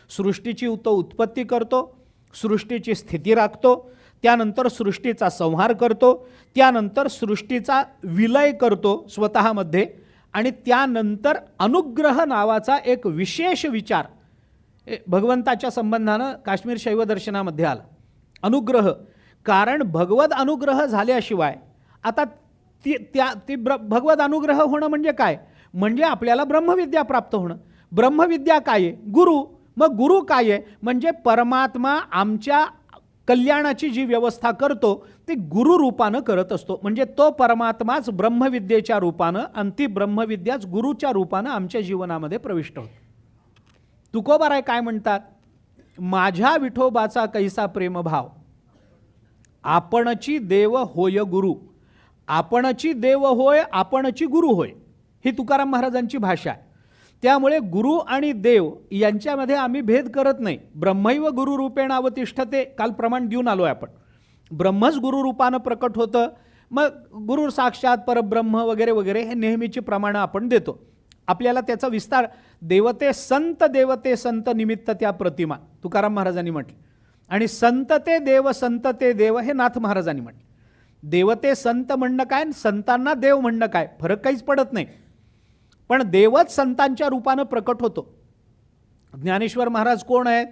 सृष्टीची तो उत्पत्ती करतो, सृष्टीची स्थिती राखतो, त्यानंतर सृष्टीचा संहार करतो, त्यानंतर सृष्टीचा विलय करतो स्वतःमध्ये, आणि त्यानंतर अनुग्रह नावाचा एक विशेष विचार भगवंताच्या संबंधानं काश्मीर शैव दर्शनामध्ये आला. अनुग्रह, कारण भगवद अनुग्रह झाल्याशिवाय आता ती भगवद अनुग्रह होणं म्हणजे काय? म्हणजे आपल्याला ब्रह्मविद्या प्राप्त होणं. ब्रह्मविद्या काय आहे? गुरु. मग गुरु काय आहे? म्हणजे परमात्मा आमच्या कल्याणाची जी व्यवस्था करतो ती गुरु रूपानं करत असतो. म्हणजे तो परमात्माच ब्रह्मविद्येच्या रूपानं आणि ती ब्रह्मविद्याच गुरुच्या रूपानं आमच्या जीवनामध्ये प्रविष्ट होते. तुकोबाराय काय म्हणतात? माझ्या विठोबाचा कैसा प्रेमभाव, आपणची देव होय गुरु. आपणची देव होय, आपणची गुरु होय, ही तुकाराम महाराजांची भाषा आहे. त्यामुळे गुरु आणि देव यांच्यामध्ये आम्ही भेद करत नाही. ब्रह्मैव गुरु रूपेण अवतिष्ठते, काल प्रमाण देऊन आलो आहे आपण. ब्रह्मच गुरु रूपानं प्रकट होतं, मग गुरु साक्षात परब्रह्म वगैरे वगैरे हे नेहमीची प्रमाणं आपण देतो. आपल्याला त्याचा विस्तार देवते संत निमित्त त्या प्रतिमा तुकाराम महाराजांनी म्हटलं, आणि संत ते देव हे नाथ महाराजांनी म्हटलं. देवते संत म्हणणं काय, संतांना देव म्हणणं काय, फरक काहीच पडत नाही. पण देवच संतांच्या रूपानं प्रकट होतो. ज्ञानेश्वर महाराज कोण आहेत?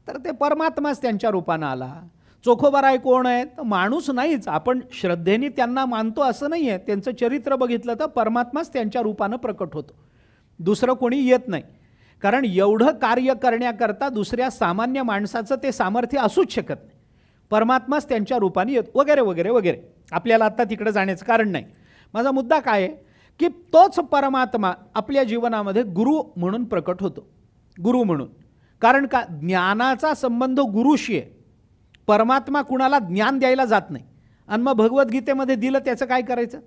तर ते परमात्माच त्यांच्या रूपानं आला. चोखोबाराय कोण आहेत? तर माणूस नाहीच, आपण श्रद्धेने त्यांना मानतो असं नाही आहे. त्यांचं चरित्र बघितलं तर परमात्माच त्यांच्या रूपानं प्रकट होतो, दुसरं कोणी येत नाही. कारण एवढं कार्य करण्याकरता दुसऱ्या सामान्य माणसाचं ते सामर्थ्य असूच शकत नाही. परमात्माच त्यांच्या रूपाने येत वगैरे वगैरे वगैरे. आपल्याला आत्ता तिकडे जाण्याचं कारण नाही. माझा मुद्दा काय आहे की तोच परमात्मा आपल्या जीवनामध्ये गुरु म्हणून प्रकट होतो. गुरु म्हणून, कारण का ज्ञानाचा संबंध गुरुशी आहे. परमात्मा कुणाला ज्ञान द्यायला जात नाही. आणि मग भगवद्गीतेमध्ये दिलं त्याचं काय करायचं?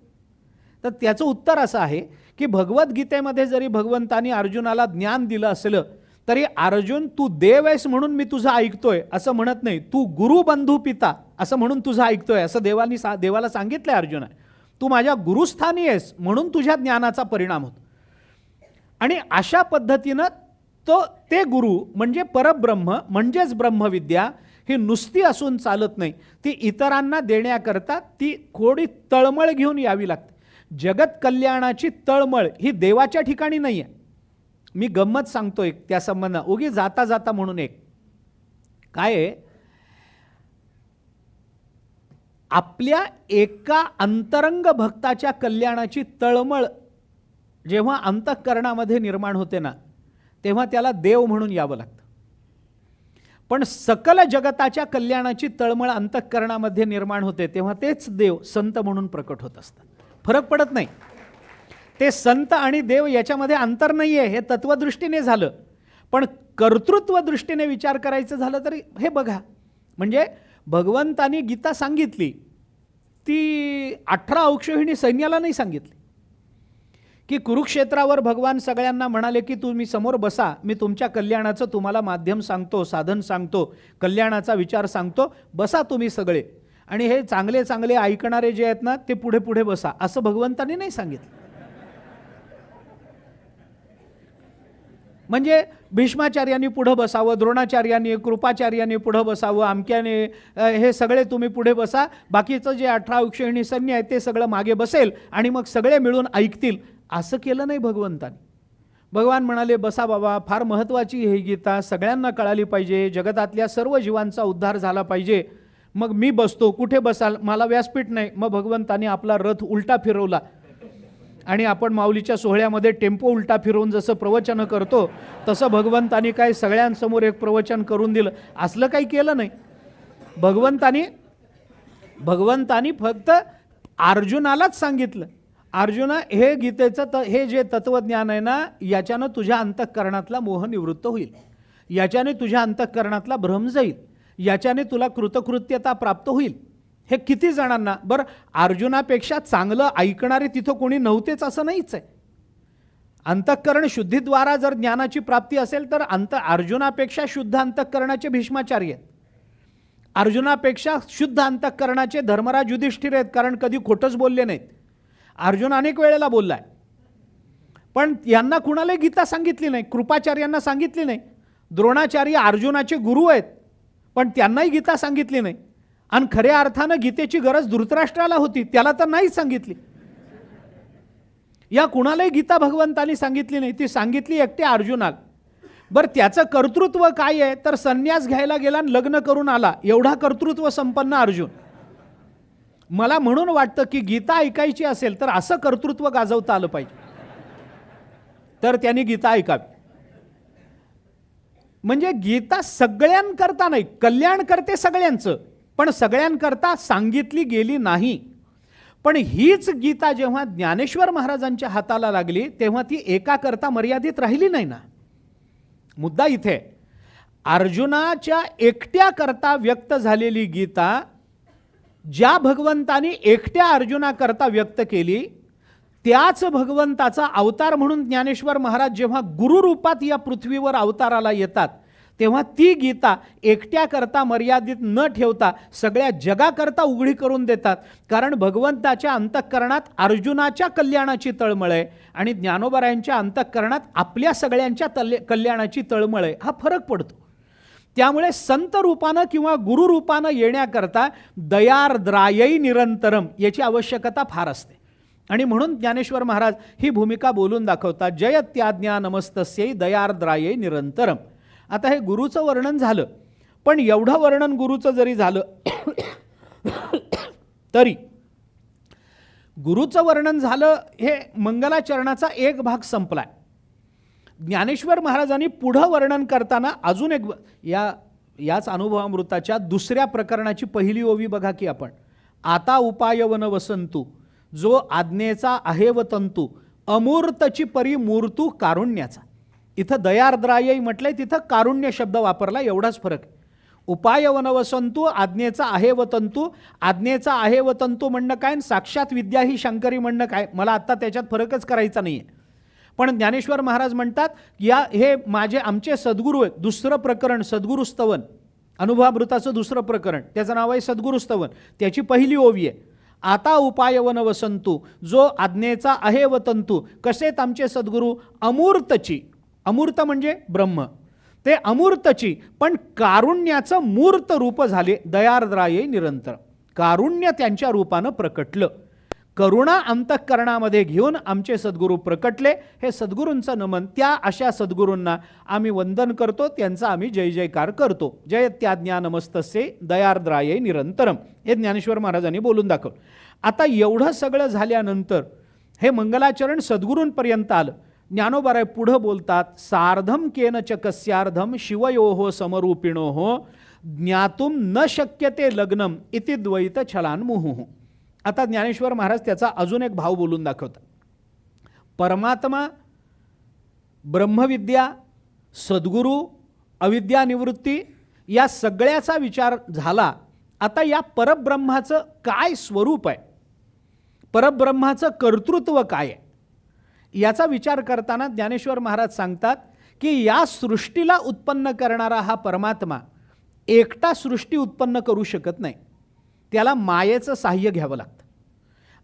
तर त्याचं उत्तर असं आहे की भगवद्गीतेमध्ये जरी भगवंतानी अर्जुनाला ज्ञान दिलं असलं तरी अर्जुन तू देव आहेस म्हणून मी तुझं ऐकतोय असं म्हणत नाही. तू गुरु बंधू पिता असं म्हणून तुझं ऐकतोय असं देवाला सांगितलंय अर्जुना. तू माझ्या गुरुस्थानी आहेस म्हणून तुझ्या ज्ञानाचा परिणाम होतो. आणि अशा पद्धतीनं ते गुरु म्हणजे परब्रह्म म्हणजेच ब्रह्मविद्या ही नुसती असून चालत नाही. ती इतरांना देण्याकरता ती थोडी तळमळ घेऊन यावी लागते. जगत कल्याणाची तळमळ ही देवाच्या ठिकाणी नाही आहे. मी गंमत सांगतो एक त्या संबंधात, उगी जाता जाता म्हणून. एक काय आहे, आपल्या एका अंतरंग भक्ताच्या कल्याणाची तळमळ जेव्हा अंतःकरणामध्ये निर्माण होते ना, तेव्हा त्याला देव म्हणून यावं लागतं. पण सकल जगताच्या कल्याणाची तळमळ अंतःकरणामध्ये निर्माण होते तेव्हा तेच देव संत म्हणून प्रकट होत असतात. फरक पडत नाही. ते संत आणि देव याच्यामध्ये अंतर नाही आहे, हे तत्वदृष्टीने झालं. पण कर्तृत्व दृष्टीने विचार करायचं झालं तरी हे बघा, म्हणजे भगवंतानी गीता सांगितली ती 18 अक्षौहिणी सैन्याला नाही सांगितली. की कुरुक्षेत्रावर भगवान सगळ्यांना म्हणाले की तुम्ही समोर बसा, मी तुमच्या कल्याणाचं तुम्हाला माध्यम सांगतो, साधन सांगतो, कल्याणाचा विचार सांगतो, बसा तुम्ही सगळे. आणि हे चांगले चांगले ऐकणारे जे आहेत ना ते पुढे पुढे बसा, असं भगवंतानी नाही सांगितलं. म्हणजे भीष्माचार्यांनी पुढे बसावं, द्रोणाचार्यांनी, कृपाचार्यांनी पुढे बसावं, अमक्याने, हे सगळे तुम्ही पुढे बसा, बाकीचं जे 18 अक्षौहिणी सैन्य आहे ते सगळं मागे बसेल आणि मग सगळे मिळून ऐकतील, असं केलं नाही भगवंतानी. भगवान म्हणाले बसा बाबा, फार महत्त्वाची ही गीता सगळ्यांना कळाली पाहिजे, जगतातल्या सर्व जीवांचा उद्धार झाला पाहिजे. मग मी बसतो, कुठे बसाल, मला व्यासपीठ नाही. मग भगवंतानी आपला रथ उलटा फिरवला आणि आपण माऊलीच्या सोहळ्यामध्ये टेम्पो उलटा फिरवून जसं प्रवचन करतो तसं भगवंतानी काय सगळ्यांसमोर एक प्रवचन करून दिलं. असलं काही केलं नाही. भगवंतानी फक्त अर्जुनालाच सांगितलं, अर्जुना हे गीतेचं हे जे तत्वज्ञान आहे ना, याच्यानं तुझ्या अंतःकरणातला मोह निवृत्त होईल, याच्याने तुझ्या अंतःकरणातला भ्रम जाईल, याच्याने तुला कृतकृत्यता प्राप्त होईल. हे किती जणांना, बरं अर्जुनापेक्षा चांगलं ऐकणारे तिथं कोणी नव्हतेच असं नाहीच आहे. अंतःकरण शुद्धीद्वारा जर ज्ञानाची प्राप्ती असेल तर अर्जुनापेक्षा शुद्ध अंतःकरणाचे भीष्माचार्य आहेत, अर्जुनापेक्षा शुद्ध अंतःकरणाचे धर्मराज युधिष्ठिर आहेत, कारण कधी खोटंच बोलले नाहीत. अर्जुन अनेक वेळेला बोललाय, पण यांना कुणाला गीता सांगितली नाही, कृपाचार्यांना सांगितली नाही. द्रोणाचार्य अर्जुनाचे गुरु आहेत पण त्यांनाही गीता सांगितली नाही. आणि खऱ्या अर्थानं गीतेची गरज धृतराष्ट्राला होती, त्याला तर नाहीच सांगितली. या कुणालाही गीता भगवंतानी सांगितली नाही, ती सांगितली एकटे अर्जुनाला. बरं त्याचं कर्तृत्व काय आहे, तर संन्यास घ्यायला गेला आणि लग्न करून आला, एवढा कर्तृत्व संपन्न अर्जुन. मला म्हणून वाटतं की गीता ऐकायची असेल तर असं कर्तृत्व गाजवता आलं पाहिजे, तर त्यांनी गीता ऐकावी. म्हणजे गीता सगळ्यांकरता नाही, कल्याण करते सगळ्यांचं, पण सगळ्यांकरता सांगितली गेली नाही. पण हीच गीता जेव्हा ज्ञानेश्वर महाराजांच्या हाताला लागली तेव्हा ती एकाकरता मर्यादित राहिली नाही ना. मुद्दा इथे अर्जुनाच्या एकट्याकरता व्यक्त झालेली गीता ज्या भगवंतानी एकट्या अर्जुनाकरता व्यक्त केली, त्याच भगवंताचा अवतार म्हणून ज्ञानेश्वर महाराज जेव्हा गुरुरूपात या पृथ्वीवर अवताराला येतात तेव्हा ती गीता एकट्याकरता मर्यादित न ठेवता सगळ्या जगाकरता उघडी करून देतात. कारण भगवंताच्या अंतःकरणात अर्जुनाच्या कल्याणाची तळमळ आहे आणि ज्ञानोबरायांच्या अंतःकरणात आपल्या सगळ्यांच्या कल्याणाची तळमळ आहे. हा फरक पडतो. त्यामुळे संत रूपानं किंवा गुरुरूपानं येण्याकरता दयार्द्रायै निरंतरम याची आवश्यकता फार असते. आणि म्हणून ज्ञानेश्वर महाराज ही भूमिका बोलून दाखवतात. जयत्याज्ञा नमस्तस्यै दयार्द्रायै निरंतरम. आता हे गुरुचं वर्णन झालं, पण एवढं वर्णन गुरुचं जरी झालं तरी गुरुचं वर्णन झालं, हे मंगलाचरणाचा एक भाग संपलाय. ज्ञानेश्वर महाराजांनी पुढं वर्णन करताना अजून एक याच अनुभवामृताच्या दुसऱ्या प्रकरणाची पहिली ओवी बघा की आपण. आता उपायवन वसंतू जो आज्ञेचा आहे व तंतू अमूर्तची परी मूर्तू कारुण्याचा. इथं दयार्द्रायी म्हटलंय, तिथं कारुण्य शब्द वापरला, एवढाच फरक आहे. उपायवन वसंतू आज्ञेचा आहे व तंतू. आज्ञेचा आहे व तंतू म्हणणं काय, साक्षात विद्या ही शंकरी म्हणणं काय, मला आत्ता त्याच्यात फरकच करायचा नाही आहे. पण ज्ञानेश्वर महाराज म्हणतात हे आमचे सद्गुरू आहेत. दुसरं प्रकरण सद्गुरुस्तवन, अनुभवामृताचं दुसरं प्रकरण, त्याचं नाव आहे सद्गुरुस्तवन. त्याची पहिली ओवी आहे, आता उपायवन वसंतू जो आज्ञेचा आहे व तंतू. कसेत आमचे सद्गुरू, अमूर्तची, अमूर्त म्हणजे ब्रह्म, ते अमूर्तची पण कारुण्याचं मूर्त रूप झाले. दयार्द्रायै निरंतर, कारुण्य त्यांच्या रूपानं प्रकटलं. करुणा अंतःकरणामध्ये घेऊन आमचे सद्गुरू प्रकटले. हे सद्गुरूंचं नमन. त्या अशा सद्गुरूंना आम्ही वंदन करतो, त्यांचा आम्ही जय जयकार करतो. जयत्याज्ञा नमस्तस्यै दयार्द्रायै निरंतरम, हे ज्ञानेश्वर महाराजांनी बोलून दाखवलं. आता एवढं सगळं झाल्यानंतर हे मंगलाचरण सद्गुरूंपर्यंत आलं. ज्ञानोबाराय पुढं बोलतात, सार्धम केन च कस्यार्धम शिवयोः समरूपिणोः ज्ञातुम न शक्यते लग्नम इति द्वैत छलान्मुहुः. आता ज्ञानेश्वर महाराज त्याचा अजून एक भाव बोलून दाखवतात. परमात्मा, ब्रह्मविद्या, सद्गुरू, अविद्या निवृत्ती या सगळ्याचा विचार झाला. आता या परब्रह्माचं काय स्वरूप आहे, परब्रह्माचं कर्तृत्व काय आहे, याचा विचार करताना ज्ञानेश्वर महाराज सांगतात की या सृष्टीला उत्पन्न करणारा हा परमात्मा एकटा सृष्टी उत्पन्न करू शकत नाही. त्याला मायेचं साह्य घ्यावं लागतं.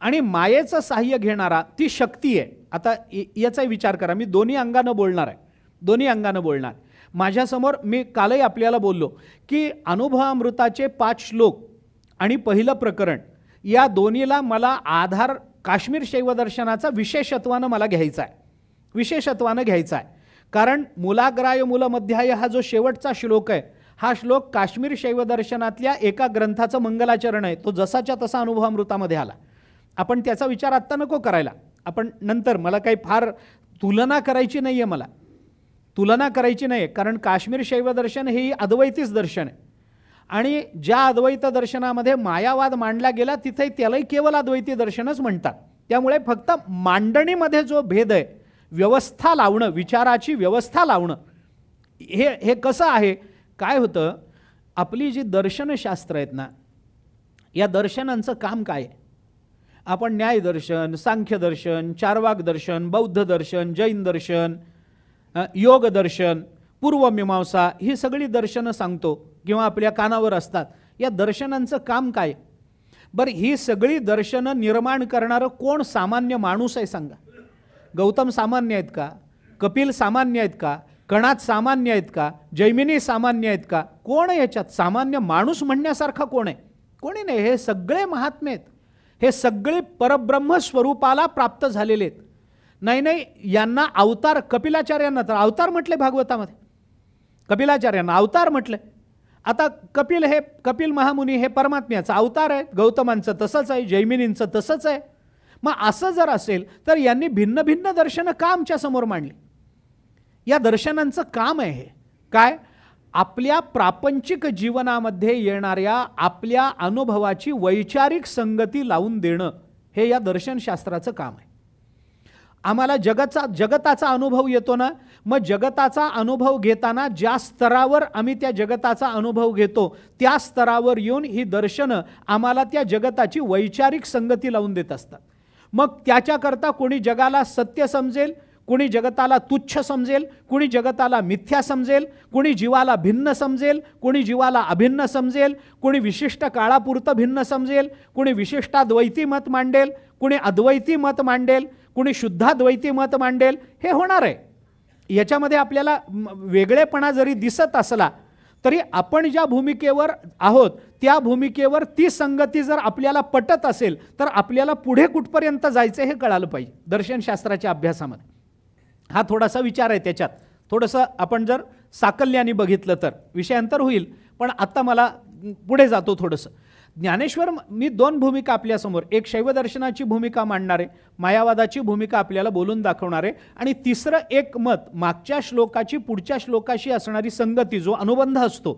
आणि मायेचं साह्य घेणारा ती शक्ती आहे. आता याचा विचार करा, मी दोन्ही अंगानं बोलणार आहे, दोन्ही अंगानं बोलणार. माझ्यासमोर मी कालही आपल्याला बोललो की अनुभवामृताचे 5 श्लोक आणि पहिलं प्रकरण या दोन्हीला मला आधार काश्मीर शैवदर्शनाचा विशेषत्वानं मला घ्यायचा आहे, विशेषत्वानं घ्यायचा आहे. कारण मूलाग्राय मूलमध्याय हा जो शेवटचा श्लोक आहे, हा श्लोक काश्मीर शैवदर्शनातल्या एका ग्रंथाचं मंगलाचरण आहे. तो जसाच्या तसा अनुभवामृतामध्ये आला. आपण त्याचा विचार आत्ता नको करायला, आपण नंतर. मला काही फार तुलना करायची नाही आहे, मला तुलना करायची नाही, कारण काश्मीर शैवदर्शन हे अद्वैतीच दर्शन आहे. आणि ज्या अद्वैत दर्शनामध्ये मायावाद मांडला गेला तिथे त्यालाही केवळ अद्वैती दर्शनच म्हणतात. त्यामुळे फक्त मांडणीमध्ये जो भेद आहे, व्यवस्था लावणं, विचाराची व्यवस्था लावणं, हे कसं आहे. काय होतं, आपली जी दर्शनशास्त्र आहेत ना, या दर्शनांचं काम काय आहे. आपण न्यायदर्शन, सांख्यदर्शन, चार्वाक दर्शन, बौद्ध दर्शन, जैन दर्शन, योग दर्शन, पूर्वमीमांसा ही सगळी दर्शनं सांगतो किंवा आपल्या कानावर असतात. या दर्शनांचं काम काय. बरं, ही सगळी दर्शनं निर्माण करणारं कोण सामान्य माणूस आहे सांगा. गौतम सामान्य आहेत का, कपिल सामान्य आहेत का, कणाद सामान्य आहेत का, जैमिनी सामान्य आहेत का, कोण आहे याच्यात सामान्य माणूस म्हणण्यासारखा कोण आहे. कोणी नाही. हे सगळे महात्मे आहेत, हे सगळे परब्रह्म स्वरूपाला प्राप्त झालेले आहेत. नाही, यांना अवतार, कपिलाचार्यांना तर अवतार म्हटले भागवतामध्ये, कपिलाचार्यांना अवतार म्हटले. आता कपिल महामुनी हे परमात्म्याचा अवतार आहे, गौतमांचं तसंच आहे, जैमिनींचं तसंच आहे. मग असं जर असेल तर यांनी भिन्न भिन्न दर्शनं का आमच्या समोर मांडली. या दर्शनांचं काम आहे हे काय, आपल्या प्रापंचिक जीवनामध्ये येणाऱ्या आपल्या अनुभवाची वैचारिक संगती लावून देणं, हे या दर्शनशास्त्राचं काम आहे. आम्हाला जगताचा अनुभव येतो ना, मग जगताचा अनुभव घेताना ज्या स्तरावर आम्ही त्या जगताचा अनुभव घेतो त्या स्तरावर येऊन ही दर्शनं आम्हाला त्या जगताची वैचारिक संगती लावून देत असतात. मग त्याच्याकरता कोणी जगाला सत्य समजेल, कोणी जगताला तुच्छ समजेल, कोणी जगताला मिथ्या समजेल, कोणी जीवाला भिन्न समजेल, कोणी जीवाला अभिन्न समजेल, कोणी विशिष्ट काळापुरतं भिन्न समजेल, कोणी विशिष्टाद्वैती मत मांडेल, कोणी अद्वैती मत मांडेल, कोणी शुद्धाद्वैती मत मांडेल. हे होणार आहे. याच्यामध्ये आपल्याला वेगळेपणा जरी दिसत असला तरी आपण ज्या भूमिकेवर आहोत त्या भूमिकेवर ती संगती जर आपल्याला पटत असेल तर आपल्याला पुढे कुठपर्यंत जायचं हे कळालं पाहिजे दर्शनशास्त्राच्या अभ्यासामध्ये. हा थोडासा विचार आहे त्याच्यात. थोडंसं आपण जर साकल्याने बघितलं तर विषयांतर होईल, पण आत्ता मला पुढे जातो थोडंसं. ज्ञानेश्वर मी दोन भूमिका आपल्यासमोर, एक शैवदर्शनाची भूमिका मांडणारे, मायावादाची भूमिका आपल्याला बोलून दाखवणारे, आणि तिसरं एक मत मागच्या श्लोकाची पुढच्या श्लोकाशी असणारी संगती, जो अनुबंध असतो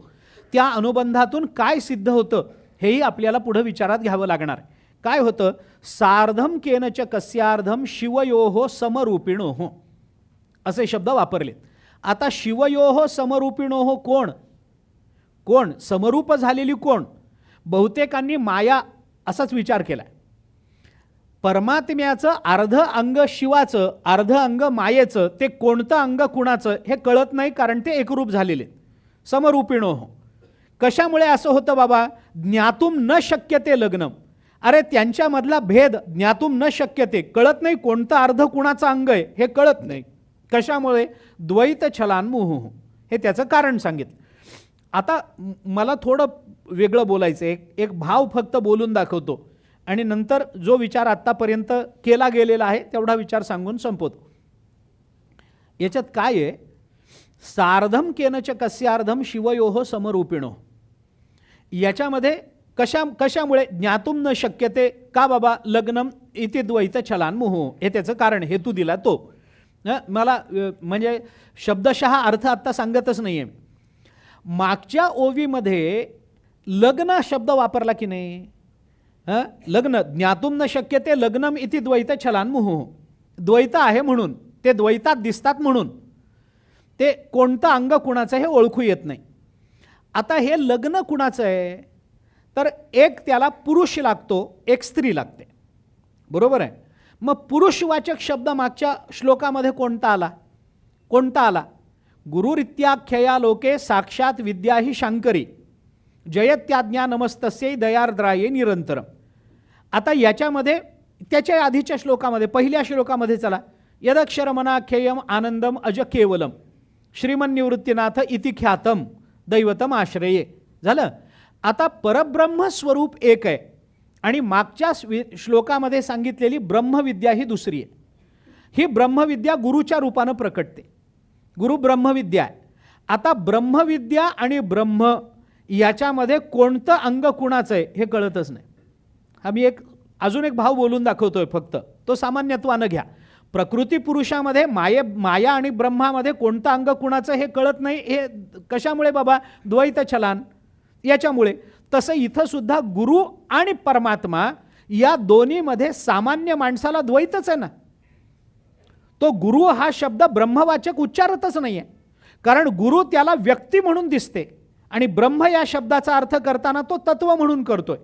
त्या अनुबंधातून काय सिद्ध होतं हेही आपल्याला पुढे विचारात घ्यावं लागणार. काय होतं? सार्धम केनच कस्यार्धम शिवयोः समरूपिणोः असे शब्द वापरले. आता शिवयोः समरूपिणोः कोण कोण समरूप झालेली कोण? बहुतेकांनी माया असाच विचार केला. परमात्म्याचं अर्ध अंग शिवाचं, अर्ध अंग मायेचं, ते कोणतं अंग कुणाचं हे कळत नाही, कारण ते एकरूप झालेले समरूपिणोः. कशामुळे असं होतं बाबा? ज्ञातुम न शक्यते लग्नम. अरे त्यांच्यामधला भेद ज्ञातुम न शक्यते, कळत नाही कोणतं अर्ध कुणाचं अंग आहे हे कळत नाही. कशामुळे? द्वैत छलान्मुहुः, हे त्याचं कारण सांगितलं. आता मला थोडं वेगळं बोलायचं आहे. एक भाव फक्त बोलून दाखवतो आणि नंतर जो विचार आत्तापर्यंत केला गेलेला आहे तेवढा विचार सांगून संपवतो. याच्यात काय आहे? सार्धम केनच कस्यार्धम शिवयोः समरूपिणोः. याच्यामध्ये कशामुळे ज्ञातुम न शक्यते का बाबा लग्नम इति द्वैत छलान्मुहुः, हे त्याचं कारण हेतू दिला तो. मला म्हणजे शब्दशः अर्थ आत्ता सांगतच नाही आहे. मागच्या ओवीमध्ये लग्न शब्द वापरला की नाही? लग्न ज्ञातुम न शक्यते लग्नम इति द्वैत छलान्मुहुः. द्वैत आहे म्हणून, ते द्वैतात दिसतात म्हणून ते कोणतं अंग कुणाचं हे ओळखू येत नाही. आता हे लग्न कुणाचं आहे? तर एक त्याला पुरुष लागतो, एक स्त्री लागते, बरोबर आहे. मग पुरुषवाचक शब्द मागच्या श्लोकामध्ये कोणता आला? कोणता आला? गुरुरित्याख्यया लोके साक्षात विद्या ही शांकरी जयत्याज्ञा नमस्तस्यै दयार्द्राये निरंतरम. आता याच्यामध्ये त्याच्या आधीच्या श्लोकामध्ये, पहिल्या श्लोकामध्ये चला, यदक्षरमनाख्ययम आनंदम अज केवलम श्रीमन्निवृत्तीनाथ इति ख्यातम दैवतम आश्रये. झालं. आता परब्रह्म स्वरूप एक आहे आणि मागच्या श्लोकामध्ये सांगितलेली ब्रह्मविद्या ही दुसरी आहे. ही ब्रह्मविद्या गुरुच्या रूपानं प्रकटते. गुरु ब्रह्मविद्या आहे. आता ब्रह्मविद्या आणि ब्रह्म याच्यामध्ये कोणतं अंग कुणाचं आहे हे कळतच नाही. आम्ही अजून एक भाव बोलून दाखवतोय, फक्त तो सामान्यत्वानं घ्या. प्रकृती पुरुषामध्ये माया आणि ब्रह्मामध्ये कोणतं अंग कुणाचं हे कळत नाही. हे कशामुळे बाबा? द्वैत छलान याच्यामुळे. तसं इथं सुद्धा गुरु आणि परमात्मा या दोन्हीमध्ये सामान्य माणसाला द्वैतच आहे ना. तो गुरु हा शब्द ब्रह्मवाचक उच्चारतच नाही आहे, कारण गुरु त्याला व्यक्ती म्हणून दिसते आणि ब्रह्म या शब्दाचा अर्थ करताना तो तत्व म्हणून करतोय.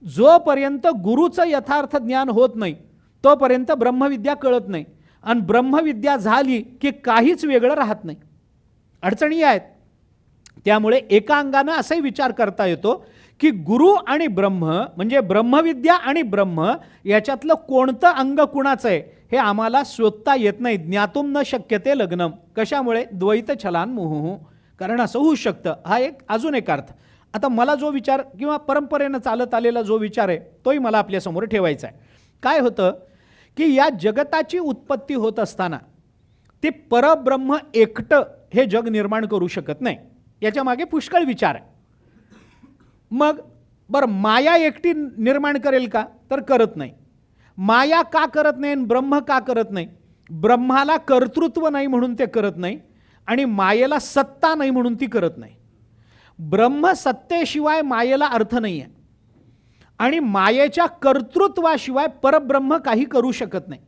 जोपर्यंत गुरुचं यथार्थ ज्ञान होत नाही तोपर्यंत ब्रह्मविद्या कळत नाही, आणि ब्रह्मविद्या झाली की काहीच वेगळं राहत नाही. अडचणी आहेत. त्यामुळे एका अंगानं असाही विचार करता येतो की गुरु आणि ब्रह्म म्हणजे ब्रह्मविद्या आणि ब्रह्म याच्यातलं कोणतं अंग कुणाचं आहे हे आम्हाला शोधता येत नाही. ज्ञातुम न शक्यते लग्नम. कशामुळे? द्वैत छलान्मुहुः. कारण असं होऊ शकतं. हा एक अजून एक अर्थ. आता मला जो विचार किंवा परंपरेनं चालत आलेला जो विचार आहे तोही मला आपल्यासमोर ठेवायचा आहे. काय होतं की या जगताची उत्पत्ती होत असताना ते परब्रह्म एकटं हे जग निर्माण करू शकत नाही. याच्या मागे पुष्कळ विचार आहे. मग बरं, माया एकटी निर्माण करेल का? तर करत नाही. माया का करत नाही आणि ब्रह्म का करत नाही? ब्रह्माला कर्तृत्व नाही म्हणून ते करत नाही आणि मायेला सत्ता नाही म्हणून ती करत नाही. ब्रह्म सत्तेशिवाय मायेला अर्थ नाही आहे आणि मायेच्या कर्तृत्वाशिवाय परब्रह्म काही करू शकत नाही.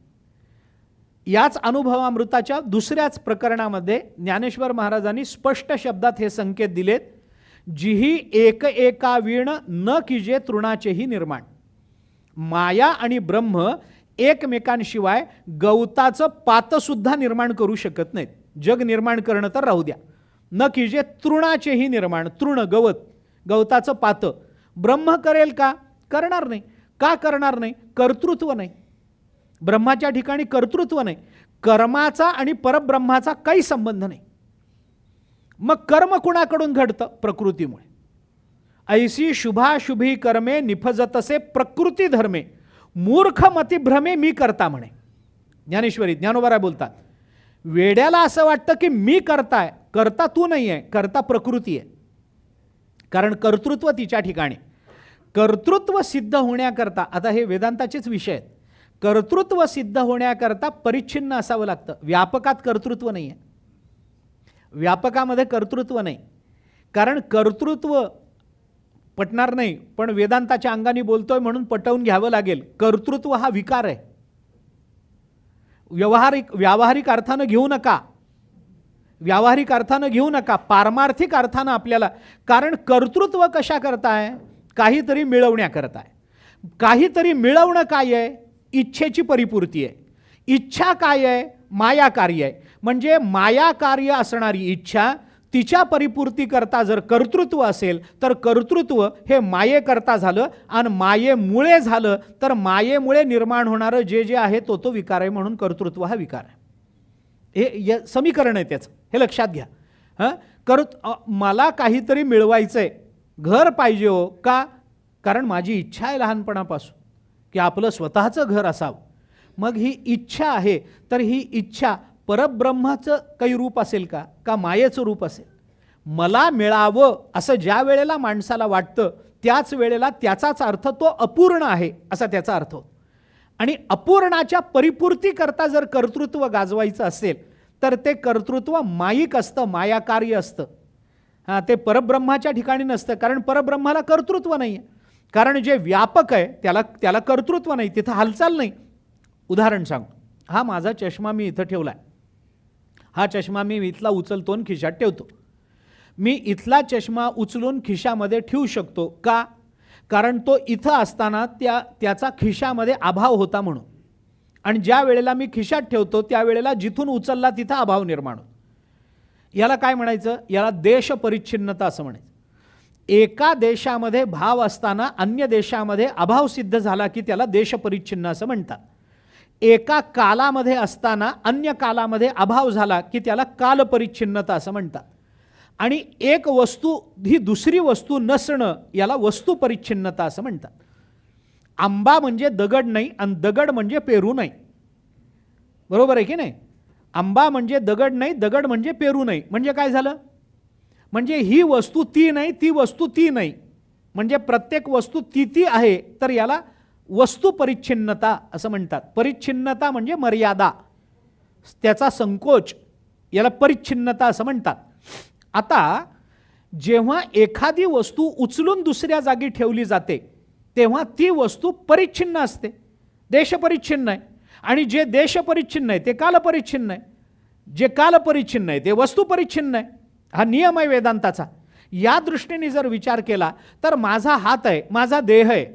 याच अनुभवामृताच्या दुसऱ्याच प्रकरणामध्ये ज्ञानेश्वर महाराजांनी स्पष्ट शब्दात हे संकेत दिलेत. जिही एक एका वीण न किजे तृणाचेही निर्माण. माया आणि ब्रह्म एकमेकांशिवाय गवताचं पातसुद्धा निर्माण करू शकत नाहीत. जग निर्माण करणं तर राहू द्या, न किजे तृणाचेही निर्माण. तृण गवत, गवताचं पातं ब्रह्म करेल का? करणार नाही. का करणार नाही? कर्तृत्व नाही. ब्रह्माच्या ठिकाणी कर्तृत्व नाही. कर्माचा आणि परब्रह्माचा काही संबंध नाही. मग कर्म कुणाकडून घडतं? प्रकृतीमुळे. ऐसी शुभाशुभी कर्मे निफजतसे प्रकृती धर्मे, मूर्ख मतिभ्रमे मी करता म्हणे. ज्ञानेश्वरी ज्ञानोबा बोलतात, वेड्याला असं वाटतं की मी करताय, करता तू नाही आहे, करता प्रकृती आहे. कारण कर्तृत्व तिच्या ठिकाणी. कर्तृत्व सिद्ध होण्याकरता, आता हे वेदांताचेच विषय आहेत, कर्तृत्व सिद्ध होण्याकरता परिच्छिन्न असावं लागतं. व्यापकात कर्तृत्व नाही आहे, व्यापकामध्ये कर्तृत्व नाही. कारण कर्तृत्व पटणार नाही, पण वेदांताच्या अंगाने बोलतोय म्हणून पटवून घ्यावं लागेल. कर्तृत्व हा विकार आहे. व्यावहारिक अर्थानं घेऊ नका, व्यावहारिक अर्थानं घेऊ नका, पारमार्थिक अर्थानं आपल्याला. कारण कर्तृत्व कशा करताय? काहीतरी मिळवण्याकरता आहे. काहीतरी मिळवणं काय आहे? इच्छेची परिपूर्ती आहे. इच्छा काय आहे? माया कार्य आहे. म्हणजे माया कार्य असणारी इच्छा, तिच्या परिपूर्ती करता जर कर्तृत्व असेल तर कर्तृत्व हे मायेकरता झालं, आणि मायेमुळे झालं तर मायेमुळे निर्माण होणारं जे जे आहे तो विकार आहे. म्हणून कर्तृत्व हा विकार आहे. हे समीकरण आहे त्याचं, हे लक्षात घ्या. मला काहीतरी मिळवायचं आहे, घर पाहिजे हो का? कारण माझी इच्छा आहे लहानपणापासून की आपलं स्वतःचं घर असावं. मग ही इच्छा आहे, तर ही इच्छा परब्रह्माचं काही रूप असेल का? का मायेचं रूप असेल? मला मिळावं असं ज्या वेळेला माणसाला वाटतं त्याच वेळेला त्याचाच अर्थ तो अपूर्ण आहे असा त्याचा अर्थ होतो. आणि अपूर्णाच्या परिपूर्तीकरता जर कर्तृत्व गाजवायचं असेल तर ते कर्तृत्व मायिक असतं, मायाकार्य असतं. ते परब्रह्माच्या ठिकाणी नसतं. कारण परब्रह्माला कर्तृत्व नाही आहे. कारण जे व्यापक आहे त्याला कर्तृत्व नाही, तिथं हालचाल नाही. उदाहरण सांगतो. हा माझा चष्मा मी इथं ठेवला आहे. हा चष्मा मी इथला उचलतो आणि खिशात ठेवतो. मी इथला चष्मा उचलून खिशामध्ये ठेवू शकतो का? कारण तो इथं असताना त्याचा खिशामध्ये अभाव होता म्हणून. आणि ज्या वेळेला मी खिशात ठेवतो त्यावेळेला जिथून उचलला तिथं अभाव निर्माण होतो. याला काय म्हणायचं? याला देश परिच्छिन्नता असं म्हणायचं. एका देशामध्ये भाव असताना अन्य देशामध्ये अभाव सिद्ध झाला की त्याला देश परिच्छिन्न असं म्हणतात. एका कालामध्ये असताना अन्य कालामध्ये अभाव झाला की त्याला काल परिच्छिन्नता असं म्हणतात. आणि एक वस्तू ही दुसरी वस्तू नसणं याला वस्तू परिच्छिन्नता असं म्हणतात. आंबा म्हणजे दगड नाही आणि दगड म्हणजे पेरू नाही. बरोबर आहे की नाही? आंबा म्हणजे दगड नाही, दगड म्हणजे पेरू नाही. म्हणजे काय झालं? म्हणजे ही वस्तू ती नाही, ती वस्तू ती नाही. म्हणजे प्रत्येक वस्तू ती आहे, तर याला वस्तू परिच्छिन्नता असं म्हणतात. परिच्छिन्नता म्हणजे मर्यादा, त्याचा संकोच, याला परिच्छिन्नता असं म्हणतात. आता जेव्हा एखादी वस्तू उचलून दुसऱ्या जागी ठेवली जाते तेव्हा ती वस्तू परिच्छिन्न असते, देशपरिच्छिन्न आहे. आणि जे देशपरिच्छिन्न आहे ते कालपरिच्छिन्न आहे, जे कालपरिच्छिन्न आहे ते वस्तूपरिच्छिन्न आहे. हा नियम आहे वेदांताचा. या दृष्टीने जर विचार केला तर माझा हात आहे, माझा देह आहे.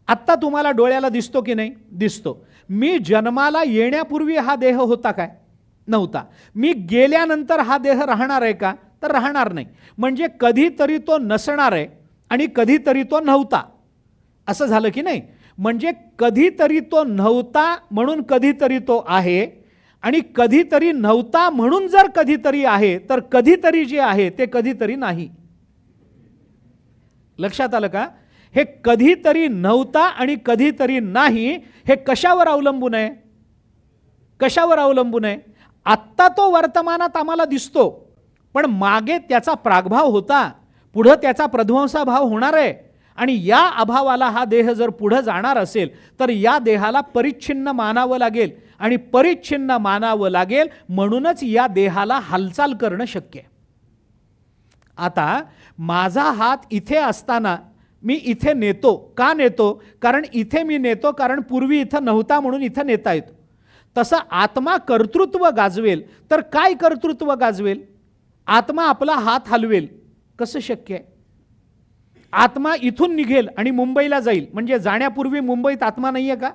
आत्ता तुम्हाला डोळ्याला दिसतो की नाही? दिसतो. मी जन्माला येण्यापूर्वी हा देह होता काय? नव्हता. मी गेल्यानंतर हा देह राहणार आहे का? तर राहणार नाही. म्हणजे कधीतरी तो नसणार आहे आणि कधीतरी तो नव्हता, असं झालं की नाही? म्हणजे कधीतरी तो नव्हता म्हणून कधीतरी तो आहे, आणि कधीतरी नव्हता म्हणून जर कधीतरी आहे, तर कधीतरी जे आहे ते कधीतरी नाही. लक्षात आलं का? हे कधीतरी नव्हता आणि कधीतरी नाही हे कशावर अवलंबून आहे? कशावर अवलंबून आहे? आत्ता तो वर्तमानात आम्हाला दिसतो, पण मागे त्याचा प्रागभाव होता, पुढं त्याचा प्रध्वंसाभाव होणार आहे. आणि या अभावाला हा देह जर पुढे जाणार असेल तर या देहाला परिच्छिन्न मानावं लागेल, आणि परिच्छिन्न मानावं लागेल म्हणूनच या देहाला हालचाल करणं शक्य आहे. आता माझा हात इथे असताना मी इथे नेतो का नेतो? कारण इथे मी नेतो कारण पूर्वी इथं नव्हता म्हणून इथं नेता येतो. तसं आत्मा कर्तृत्व गाजवेल तर काय कर्तृत्व गाजवेल? आत्मा आपला हात हलवेल. कसं शक्य आहे? आत्मा इथून निघेल आणि मुंबईला जाईल, म्हणजे जाण्यापूर्वी मुंबईत आत्मा नाही आहे का?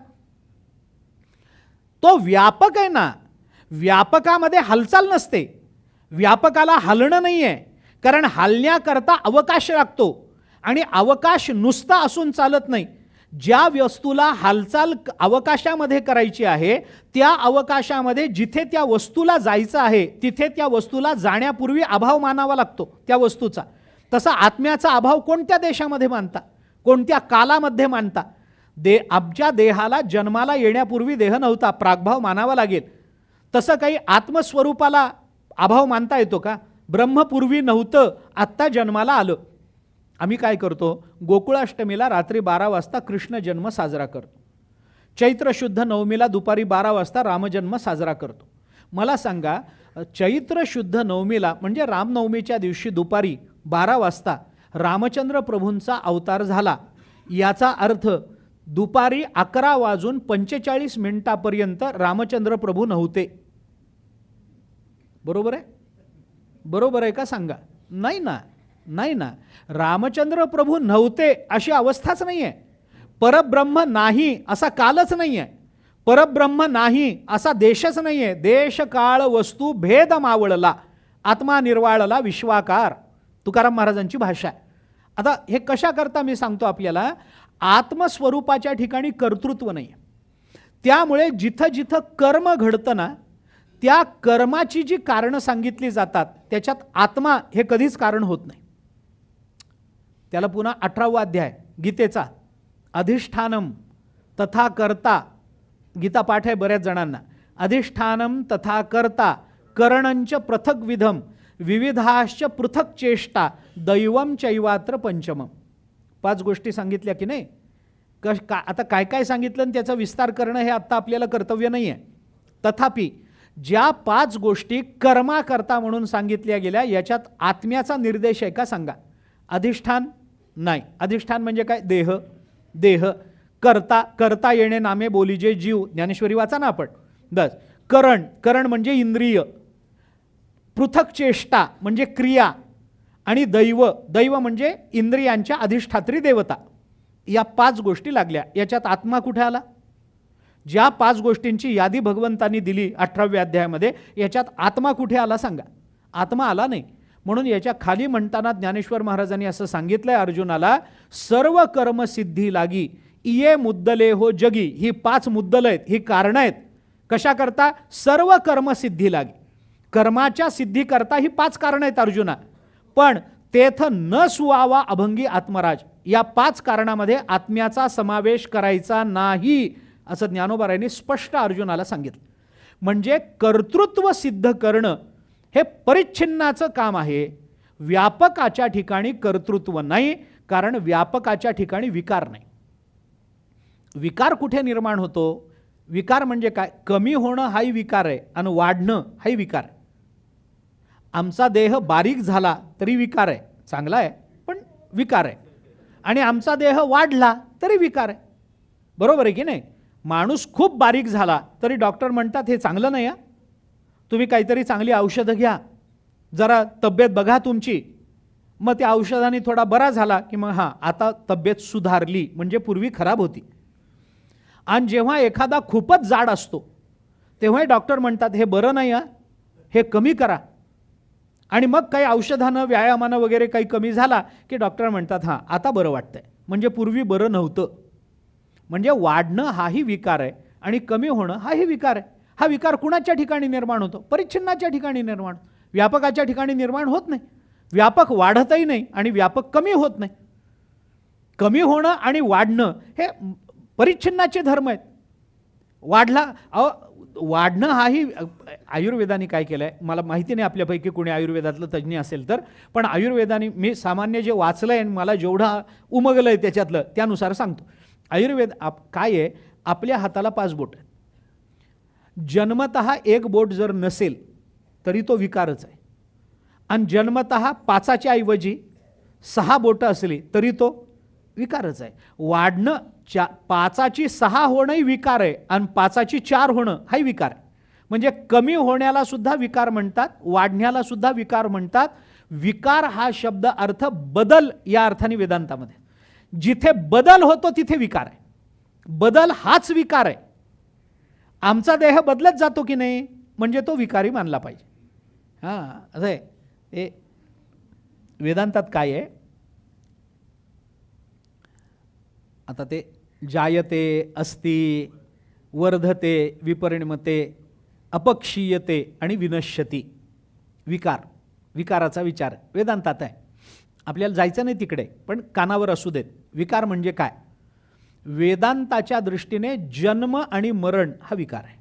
तो व्यापक आहे ना. व्यापकामध्ये हालचाल नसते, व्यापकाला हलणं नाही आहे. कारण हलण्याकरता अवकाश लागतो, आणि अवकाश नुसता असून चालत नाही. ज्या वस्तूला हालचाल अवकाशामध्ये करायची आहे, त्या अवकाशामध्ये जिथे त्या वस्तूला जायचं आहे तिथे त्या वस्तूला जाण्यापूर्वी अभाव मानावा लागतो त्या वस्तूचा. तसा आत्म्याचा अभाव कोणत्या देशामध्ये मानता, कोणत्या कालामध्ये मानता? आमच्या देहाला जन्माला येण्यापूर्वी देह नव्हता, प्रागभाव मानावा लागेल. तसं काही आत्मस्वरूपाला अभाव मानता येतो का? ब्रह्मपूर्वी नव्हतं, आत्ता जन्माला आलं. आम्ही काय करतो, गोकुळाष्टमीला रात्री 12 वाजता कृष्ण जन्म साजरा करतो. चैत्र शुद्ध नवमीला दुपारी 12 वाजता रामजन्म साजरा करतो. मला सांगा, चैत्र शुद्ध नवमीला म्हणजे रामनवमीच्या दिवशी दुपारी 12 वाजता रामचंद्र प्रभूंचा अवतार झाला. याचा अर्थ दुपारी 11:45 रामचंद्र प्रभू नव्हते. बरोबर आहे? बरोबर आहे का सांगा? नाही ना, नाही ना. रामचंद्र प्रभू नव्हते अशी अवस्थाच नाही आहे. परब्रह्म नाही असा कालच नाही आहे. परब्रह्म नाही असा देशच नाही आहे. देश काळ वस्तू भेद मावळला, आत्मा निर्वाळला विश्वाकार, तुकाराम महाराजांची भाषा आहे. आता हे कशा करता मी सांगतो आपल्याला, आत्मस्वरूपाच्या ठिकाणी कर्तृत्व नाही आहे. त्यामुळे जिथं जिथं कर्म घडतं ना, त्या कर्माची जी कारणं सांगितली जातात त्याच्यात आत्मा हे कधीच कारण होत नाही. त्याला पुन्हा 18वा अध्याय गीतेचा, अधिष्ठानम तथा कर्ता, गीता पाठ आहे बऱ्याच जणांना. अधिष्ठानम तथा कर्ता करणंच पृथक विधम विविधाश्च पृथक चेष्टा दैवम चैवात्र पंचमम. 5 गोष्टी सांगितल्या की नाही? आता काय काय सांगितलं आणि त्याचा विस्तार करणं हे आत्ता आपल्याला कर्तव्य नाही आहे. तथापि ज्या 5 गोष्टी कर्माकर्ता म्हणून सांगितल्या गेल्या याच्यात आत्म्याचा निर्देश आहे का सांगा? अधिष्ठान नाही. अधिष्ठान म्हणजे काय? देह. देह. कर्ता, करता येणे नामे बोलीजे जीव, ज्ञानेश्वरी वाचा ना आपण. बस. करण, करण म्हणजे इंद्रिय. पृथक चेष्टा म्हणजे क्रिया. आणि दैव, दैव म्हणजे इंद्रियांच्या अधिष्ठात्री देवता. या 5 गोष्टी लागल्या. याच्यात आत्मा कुठे आला? ज्या 5 गोष्टींची यादी भगवंतांनी दिली 18व्या अध्यायामध्ये, याच्यात आत्मा कुठे आला सांगा? आत्मा आला नाही. म्हणून याच्या खाली म्हणताना ज्ञानेश्वर महाराजांनी असं सांगितलंय अर्जुनाला, सर्व कर्म सिद्धी लागी इये मुद्दले हो जगी. ही 5 मुद्दल आहेत, ही कारण आहेत. कशा करता? सर्व कर्म सिद्धी लागी. कर्माच्या सिद्धी करता ही 5 कारण आहेत अर्जुना. पण तेथ न सुवावा अभंगी आत्मराज, या 5 कारणामध्ये आत्म्याचा समावेश करायचा नाही असं ज्ञानोबारायांनी स्पष्ट अर्जुनाला सांगितलं. म्हणजे कर्तृत्व सिद्ध करणं हे परिच्छिन्नाचं काम आहे. व्यापकाच्या ठिकाणी कर्तृत्व नाही, कारण व्यापकाच्या ठिकाणी विकार नाही. विकार कुठे निर्माण होतो? विकार म्हणजे काय? कमी होणं हाही विकार आहे आणि वाढणं हाही विकार आहे. आमचा देह बारीक झाला तरी विकार आहे, चांगला आहे पण विकार आहे. आणि आमचा देह वाढला तरी विकार आहे. बरोबर आहे की नाही? माणूस खूप बारीक झाला तरी डॉक्टर म्हणतात हे चांगलं नाही, तुम्ही काहीतरी चांगली औषधं घ्या, जरा तब्येत बघा तुमची. मग त्या औषधाने थोडा बरा झाला की मग हां आता तब्येत सुधारली, म्हणजे पूर्वी खराब होती. आणि जेव्हा एखादा खूपच जाड असतो तेव्हा डॉक्टर म्हणतात हे बरं नाही, हे कमी करा. आणि मग काही औषधानं व्यायामानं वगैरे काही कमी झाला की डॉक्टर म्हणतात हां आता बरं वाटतंय, म्हणजे पूर्वी बरं नव्हतं. म्हणजे वाढणं हाही विकार आहे आणि कमी होणं हाही विकार आहे. हा विकार कुणाच्या ठिकाणी निर्माण होतो? परिच्छिन्नाच्या ठिकाणी निर्माण. व्यापकाच्या ठिकाणी निर्माण होत नाही. व्यापक वाढतही नाही आणि व्यापक कमी होत नाही. कमी होणं आणि वाढणं हे परिच्छिन्नाचे धर्म आहेत. वाढणं हाही आयुर्वेदाने काय केलं आहे, मला माहिती नाही आपल्यापैकी कोणी आयुर्वेदातलं तज्ज्ञ असेल तर, पण आयुर्वेदाने मी सामान्य जे वाचलं आहे आणि मला जेवढा उमगलं आहे त्याच्यातलं त्यानुसार सांगतो. आयुर्वेद काय आहे, आपल्या हाताला 5 बोट आहेत. जन्मतः 1 बोट जर नसेल तरी तो विकारच आहे. आणि जन्मतः 5च्या ऐवजी 6 बोटं असली तरी तो विकारच आहे. वाढणं 5ची 6 होणंही विकार आहे आणि 5ची 4 होणं हाही विकार आहे. म्हणजे कमी होण्याला सुद्धा विकार म्हणतात, वाढण्याला सुद्धा विकार म्हणतात. विकार हा शब्द अर्थ बदल या अर्थाने वेदांतामध्ये. जिथे बदल होतो तिथे विकार आहे. बदल हाच विकार आहे. आमचा देह बदलत जातो की नाही, म्हणजे तो विकारी मानला पाहिजे. हां असं आहे. हे वेदांतात काय आहे, आता ते जायते, अस्ति, वर्धते, विपरिणमते, अपक्षीयते आणि विनश्यती. विकाराचा विचार वेदांतात आहे. आपल्याला जायचं नाही तिकडे, पण कानावर असू देत. विकार म्हणजे काय? वेदांताच्या दृष्टीने जन्म आणि मरण हा विकार आहे.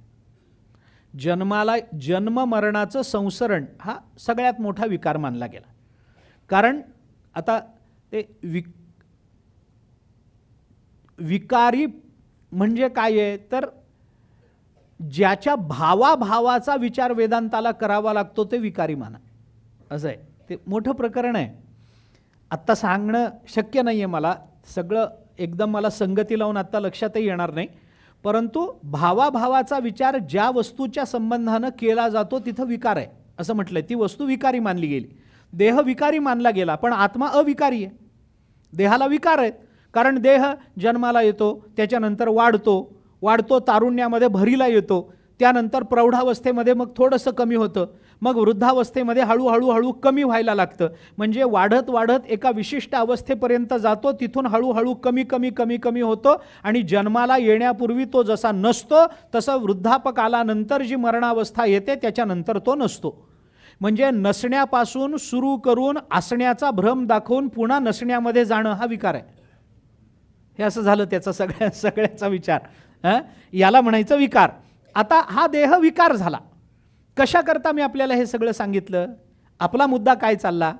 जन्म मरणाचं संसरण हा सगळ्यात मोठा विकार मानला गेला. कारण आता ते विकारी म्हणजे काय आहे, तर ज्याच्या भावाचा विचार वेदांताला करावा लागतो ते विकारी माना, असं आहे. ते मोठं प्रकरण आहे. आत्ता सांगणं शक्य नाही आहे मला, सगळं एकदम मला संगती लावून आत्ता लक्षातही येणार नाही. परंतु भावाचा विचार ज्या वस्तूच्या संबंधानं केला जातो तिथं विकार आहे असं म्हटलंय. ती वस्तू विकारी मानली गेली. देह विकारी मानला गेला, पण आत्मा अविकारी आहे. देहाला विकार आहेत, कारण देह जन्माला येतो, त्याच्यानंतर वाढतो, तारुण्यामध्ये भरीला येतो, त्यानंतर प्रौढावस्थेमध्ये मग थोडंसं कमी होतं, मग वृद्धावस्थेमध्ये हळूहळू कमी व्हायला लागतं. म्हणजे वाढत एका विशिष्ट अवस्थेपर्यंत जातो, तिथून हळूहळू कमी होतो आणि जन्माला येण्यापूर्वी तो जसा नसतो तसं वृद्धापक आल्यानंतर जी मरणावस्था येते त्याच्यानंतर तो नसतो. म्हणजे नसण्यापासून सुरू करून असण्याचा भ्रम दाखवून पुन्हा नसण्यामध्ये जाणं हा विकार आहे. हे असं झालं त्याचा सगळ्याचा विचार. याला म्हणायचं विकार. आता हा देह विकार झाला. कशा करता मी आपल्याला हे सगळं सांगितलं? आपला मुद्दा काय चालला?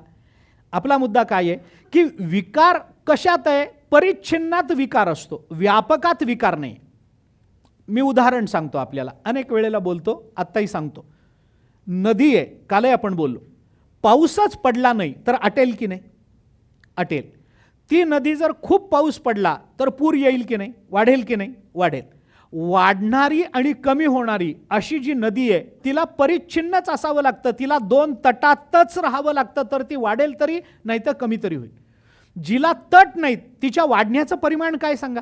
आपला मुद्दा काय आहे की विकार कशात आहे? परिच्छिन्नात विकार असतो, व्यापकात विकार नाही. मी उदाहरण सांगतो आपल्याला, अनेक वेळेला बोलतो, आत्ताही सांगतो. नदी आहे, कालही आपण बोललो. पाऊसच पडला नाही तर आटेल की नाही? आटेल. ती नदी जर खूप पाऊस पडला तर पूर येईल की नाही? वाढेल की नाही? वाढेल. वाढणारी आणि कमी होणारी अशी जी नदी आहे तिला परिच्छिन्नच असावं लागतं, तिला दोन तटातच राहावं लागतं, तर ती वाढेल तरी नाही तर कमी तरी होईल. जिला तट नाहीत तिच्या वाढण्याचं परिमाण काय सांगा?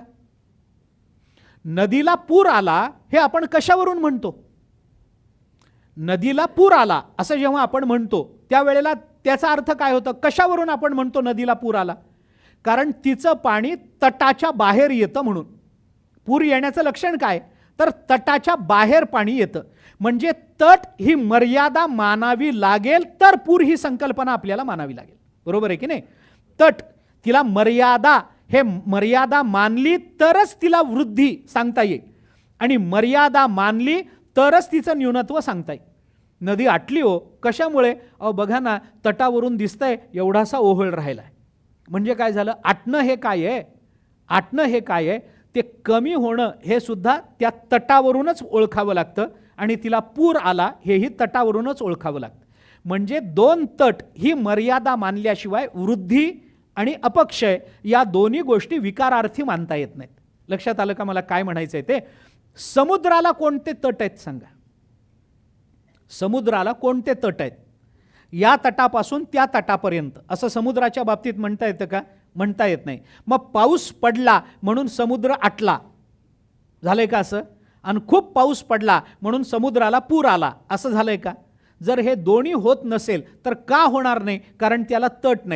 नदीला पूर आला हे आपण कशावरून म्हणतो? नदीला पूर आला असं जेव्हा आपण म्हणतो त्यावेळेला त्याचा अर्थ काय होतं? कशावरून आपण म्हणतो नदीला पूर आला? कारण तिचं पाणी तटाच्या बाहेर येतं म्हणून. पूर येण्याचं लक्षण काय? तर तटाच्या बाहेर पाणी येतं. म्हणजे तट ही मर्यादा मानावी लागेल तर पूर ही संकल्पना आपल्याला मानावी लागेल. बरोबर आहे की नाही? तट, तिला मर्यादा मानली तरच तिला वृद्धी सांगता येईल आणि मर्यादा मानली तरच तिचं न्यूनत्व सांगता येईल. नदी आटली हो, कशामुळे? बघा ना, तटावरून दिसतंय एवढासा ओहोळ राहिला आहे. म्हणजे काय झालं? आटणं हे काय आहे? ते कमी होणं हे सुद्धा त्या तटावरूनच ओळखावं लागतं आणि तिला पूर आला हेही तटावरूनच ओळखावं लागतं. म्हणजे दोन तट ही मर्यादा मानल्याशिवाय वृद्धी आणि अपक्षय या दोन्ही गोष्टी विकारार्थी मानता येत नाहीत. लक्षात आलं का मला काय म्हणायचंय ते? समुद्राला कोणते तट आहेत सांगा? समुद्राला कोणते तट आहेत? या तटापासून त्या तटापर्यंत असं समुद्राच्या बाबतीत म्हणता येतं का? म्हणता येत नाही. मग पाऊस पडला म्हणून समुद्र आटला, झालंय का असं? आणि खूप पाऊस पडला म्हणून समुद्राला पूर आला, असं झालंय का? जर हे दोन्ही होत नसेल तर का होणार नाही? कारण त्याला तट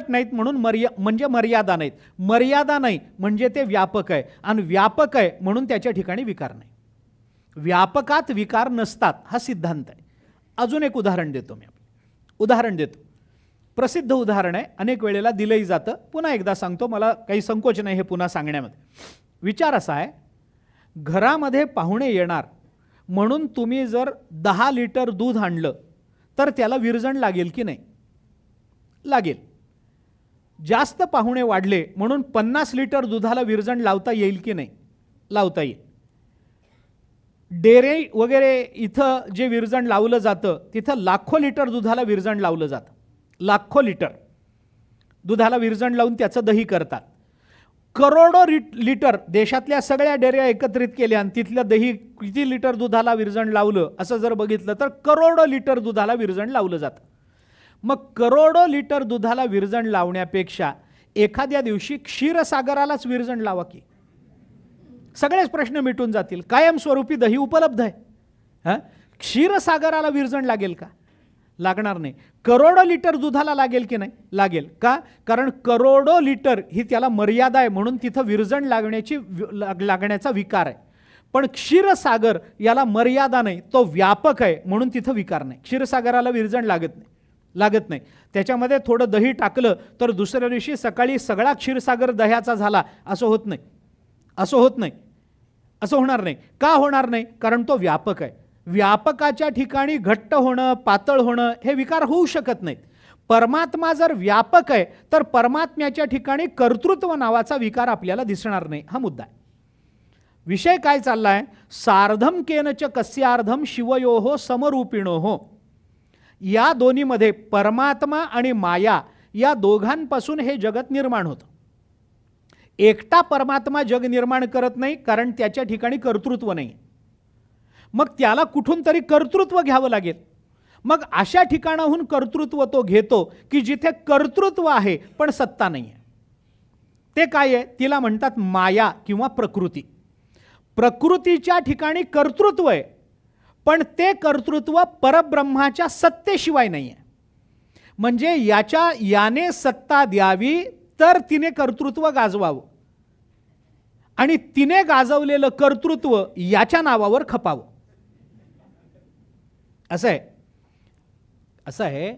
नाहीत म्हणून म्हणजे मर्यादा नाहीत. मर्यादा नाही म्हणजे ते व्यापक आहे आणि व्यापक आहे म्हणून त्याच्या ठिकाणी विकार नाही. व्यापकात विकार नसतात हा सिद्धांत आहे. अजून एक उदाहरण देतो मी. प्रसिद्ध उदाहरण आहे, अनेक वेळेला दिलंही जातं. पुन्हा एकदा सांगतो, मला काही संकोच नाही हे पुन्हा सांगण्यामध्ये. विचार असा आहे, घरामध्ये पाहुणे येणार म्हणून तुम्ही जर 10 लिटर दूध आणलं तर त्याला विरजण लागेल की नाही? लागेल. जास्त पाहुणे वाढले म्हणून 50 लिटर दुधाला विरजण लावता येईल की नाही? लावता येईल. डेरे वगैरे इथं जे विरजण लावलं जातं तिथं लाखो लिटर दुधाला विरजण लावलं जातं. लाखो लिटर दुधाला विरजण लावून त्याचं दही करतात. करोडो लिटर देशातल्या सगळ्या डेऱ्या एकत्रित केल्या आणि तिथलं दही किती लिटर दुधाला विरजण लावलं असं जर बघितलं तर करोडो लिटर दुधाला विरजण लावलं जातं. मग करोडो लिटर दुधाला विरजण लावण्यापेक्षा एखाद्या दिवशी क्षीरसागरालाच विरजण लावा की, सगळेच प्रश्न मिटून जातील. कायमस्वरूपी दही उपलब्ध आहे. क्षीरसागराला विरजण लागेल का? लागणार नाही. करोडो लिटर दुधाला लागेल की नाही? लागेल. का? कारण करोडो लिटर ही त्याला मर्यादा आहे, म्हणून तिथं विरजण लागण्याचा विकार आहे. पण क्षीरसागर याला मर्यादा नाही, तो व्यापक आहे, म्हणून तिथं विकार नाही. क्षीरसागराला विरजण लागत नाही. त्याच्यामध्ये थोडं दही टाकलं तर दुसऱ्या दिवशी सकाळी सगळा क्षीरसागर दह्याचा झाला असं होत नाही. असं होणार नाही. का होणार नाही? कारण तो व्यापक आहे. व्यापकाच्या ठिकाणी घट्ट होणं, पातळ होणं हे विकार होऊ शकत नाहीत. परमात्मा जर व्यापक आहे तर परमात्म्याच्या ठिकाणी कर्तृत्व नावाचा विकार आपल्याला दिसणार नाही. हा मुद्दा आहे. विषय काय चाललाय? सार्धम केनच कस्यार्धम शिवयोः समरूपिणोः. या दोन्हीमध्ये परमात्मा आणि माया या दोघांपासून हे जगत निर्माण होतं. एकटा परमात्मा जग निर्माण करत नाही, कारण त्याच्या ठिकाणी कर्तृत्व नाही. मग त्याला कुठून तरी कर्तृत्व घ्यावं लागेल. मग अशा ठिकाणाहून कर्तृत्व तो घेतो की जिथे कर्तृत्व आहे पण सत्ता नाही आहे. ते काय आहे? तिला म्हणतात माया किंवा प्रकृती. प्रकृतीच्या ठिकाणी कर्तृत्व आहे, पण ते कर्तृत्व परब्रह्माच्या सत्तेशिवाय नाही आहे. म्हणजे याने सत्ता द्यावी तर तिने कर्तृत्व गाजवावं, आणि तिने गाजवलेलं कर्तृत्व याच्या नावावर खपावं. असं आहे.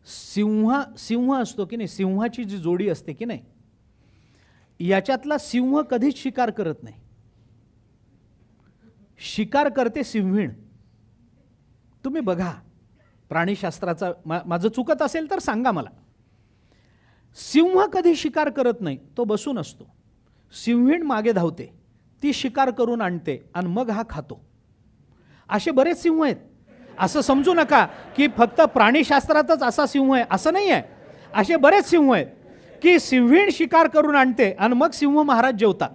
सिंह असतो की नाही, सिंहाची जी जोडी असते की नाही, याच्यातला सिंह कधीच शिकार करत नाही. शिकार करते सिंहीण. तुम्ही बघा प्राणीशास्त्राचा, माझं चुकत असेल तर सांगा मला. सिंह कधी शिकार करत नाही, तो बसून असतो. सिंहीण मागे धावते, ती शिकार करून आणते आणि मग हा खातो. असे बरेच सिंह आहेत. असं समजू नका की फक्त प्राणीशास्त्रातच असा सिंह आहे, असं नाही आहे. असे बरेच सिंह आहेत की सिंहीण शिकार करून आणते आणि मग सिंह महाराज जेवतात.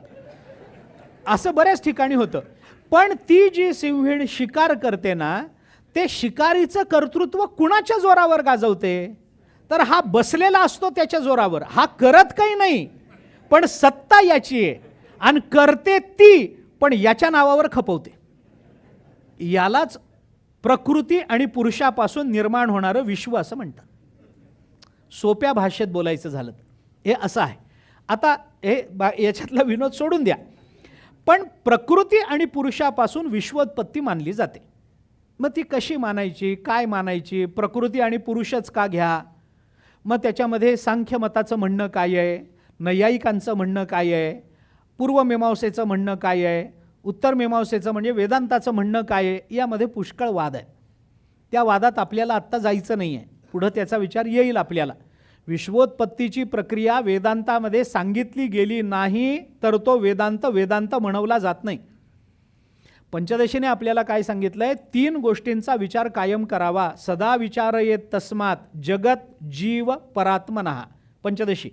असं बऱ्याच ठिकाणी होतं. पण ती जी सिंहीण शिकार करते ना, ते शिकारीचं कर्तृत्व कुणाच्या जोरावर गाजवते? तर हा बसलेला असतो त्याच्या जोरावर. हा करत काही नाही, पण सत्ता याची आहे आणि करते ती, पण याच्या नावावर खपवते. यालाच प्रकृती आणि पुरुषापासून निर्माण होणारं विश्व असं म्हणतात. सोप्या भाषेत बोलायचं झालं हे असं आहे. आता याच्यातला विनोद सोडून द्या. पण प्रकृती आणि पुरुषापासून विश्वोत्पत्ती मानली जाते. मग ती कशी मानायची, काय मानायची? प्रकृती आणि पुरुषच का घ्या? मग त्याच्यामध्ये सांख्य मताचं म्हणणं काय आहे, नैयायिकांचं म्हणणं काय आहे, पूर्वमीमांसेचं म्हणणं काय आहे, उत्तर मीमांसेचं म्हणजे वेदांताचं म्हणणं काय आहे, यामध्ये पुष्कळ वाद आहे. त्या वादात आपल्याला आत्ता जायचं नाही आहे. पुढं त्याचा विचार येईल आपल्याला. विश्वोत्पत्तीची प्रक्रिया वेदांतामध्ये सांगितली गेली नाही तर तो वेदांत म्हणवला जात नाही. पंचदशीने आपल्याला काय सांगितलंय? 3 गोष्टींचा विचार कायम करावा. सदा विचारयेत तस्मात् जगत जीव परात्मनः. पंचदशी.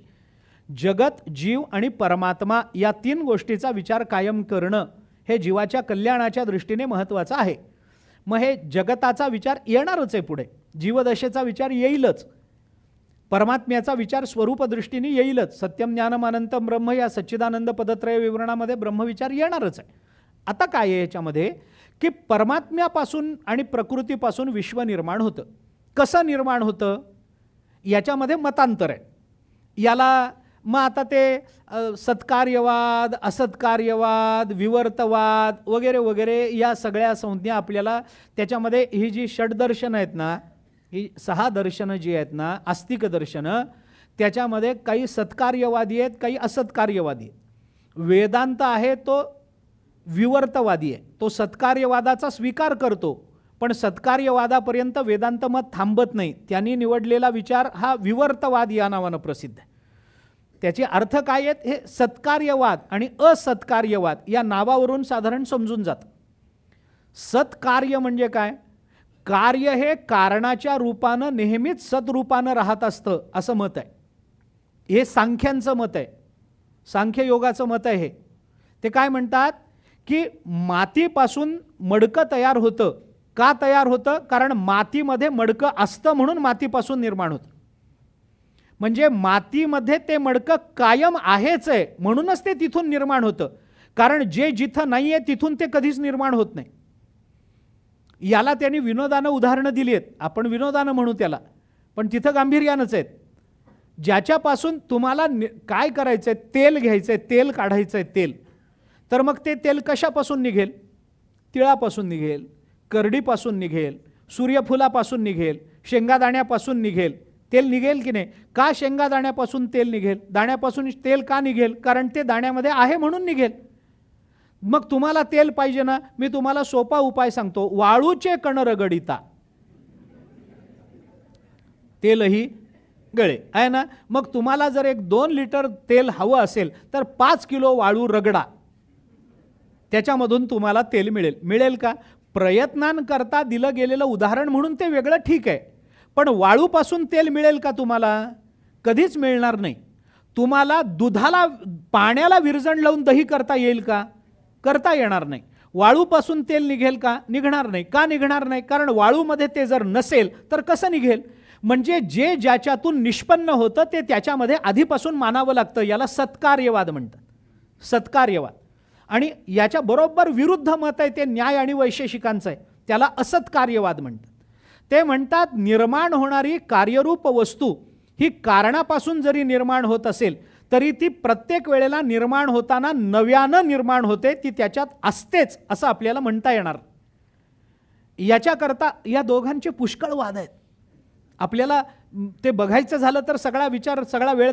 जगत, जीव आणि परमात्मा या 3 गोष्टीचा विचार कायम करणं हे जीवाच्या कल्याणाच्या दृष्टीने महत्त्वाचं आहे. मग हे जगताचा विचार येणारच आहे, पुढे जीवदशेचा विचार येईलच, परमात्म्याचा विचार स्वरूपदृष्टीने येईलच. सत्यम ज्ञानम अनंतम ब्रह्म या सच्चिदानंद पदत्रय विवरणामध्ये ब्रह्मविचार येणारच आहे. आता काय आहे याच्यामध्ये की परमात्म्यापासून आणि प्रकृतीपासून विश्व निर्माण होतं. कसं निर्माण होतं याच्यामध्ये मतांतर आहे. याला मग आता ते सत्कार्यवाद, असत्कार्यवाद, विवर्तवाद वगैरे वगैरे या सगळ्या संज्ञा आपल्याला त्याच्यामध्ये ही जी षड्दर्शनं आहेत ना, ही 6 दर्शनं जी आहेत ना, आस्तिक दर्शनं, त्याच्यामध्ये काही सत्कार्यवादी आहेत, काही असत्कार्यवादी आहेत. वेदांत आहे तो विवर्तवादी आहे. तो सत्कार्यवादाचा स्वीकार करतो, पण सत्कार्यवादापर्यंत वेदांत मत थांबत नाही. त्यांनी निवडलेला विचार हा विवर्तवाद या नावानं प्रसिद्ध आहे. त्याचे अर्थ काय आहेत हे सत्कार्यवाद आणि असत्कार्यवाद या नावावरून साधारण समजून जातं. सत्कार्य म्हणजे काय? कार्य हे कारणाच्या रूपानं नेहमीच सद्रूपानं राहत असतं असं मत आहे. हे सांख्यांचं मत आहे, सांख्ययोगाचं मत आहे. हे ते काय म्हणतात की मातीपासून मडकं तयार होतं. का तयार होतं? कारण मातीमध्ये मडकं असतं म्हणून मातीपासून निर्माण होतं. म्हणजे मातीमध्ये ते मडकं कायम आहेच आहे म्हणूनच ते तिथून निर्माण होतं. कारण जे जिथं नाही आहे तिथून ते कधीच निर्माण होत नाही. याला त्यांनी विनोदानं उदाहरणं दिली आहेत, आपण विनोदानं म्हणू त्याला, पण तिथं गांभीर्यानंच आहेत. ज्याच्यापासून तुम्हाला काय करायचं आहे, तेल घ्यायचं आहे, तेल काढायचं आहे तेल, तर मग ते तेल कशापासून निघेल? तिळापासून निघेल, करडीपासून निघेल, सूर्यफुलापासून निघेल, शेंगादाण्यापासून निघेल. तेल निघेल की नाही? का शेंगादाण्यापासून तेल निघेल? दाण्यापासून तेल का निघेल? कारण ते दाण्यामध्ये आहे म्हणून निघेल. मग तुम्हाला तेल पाहिजे ना, मी तुम्हाला सोपा उपाय सांगतो. वाळूचे कण रगडिता तेलही गळे, आहे ना. मग तुम्हाला जर 1-2 लिटर तेल हवं असेल तर 5 किलो वाळू रगडा, त्याच्यामधून तुम्हाला तेल मिळेल. मिळेल का? प्रयत्नांकरता दिलं गेलेलं उदाहरण म्हणून ते वेगळं ठीक आहे, पण वाळूपासून तेल मिळेल का तुम्हाला? कधीच मिळणार नाही. तुम्हाला दुधाला पाण्याला विरजण लावून दही करता येईल का? करता येणार नाही. वाळूपासून तेल निघेल का? निघणार नाही. का निघणार नाही? कारण वाळूमध्ये ते जर नसेल तर कसं निघेल? म्हणजे जे ज्याच्यातून निष्पन्न होतं ते त्याच्यामध्ये आधीपासून मानावं लागतं. याला सत्कार्यवाद म्हणतात, सत्कार्यवाद. आणि याच्या बरोबर विरुद्ध मत आहे ते न्याय आणि वैशेषिकांचं आहे, त्याला असत्कार्यवाद म्हणतात. ते म्हणतात निर्माण होणारी कार्यरूप वस्तू ही कारणापासून जरी निर्माण होत असेल तरी ती प्रत्येक वेळेला निर्माण होताना नव्यानं निर्माण होते, ती त्याच्यात असतेच असं आपल्याला म्हणता येणार. याच्याकरता या दोघांचे पुष्कळ वाद आहेत. आपल्याला ते बघायचं झालं तर सगळा वेळ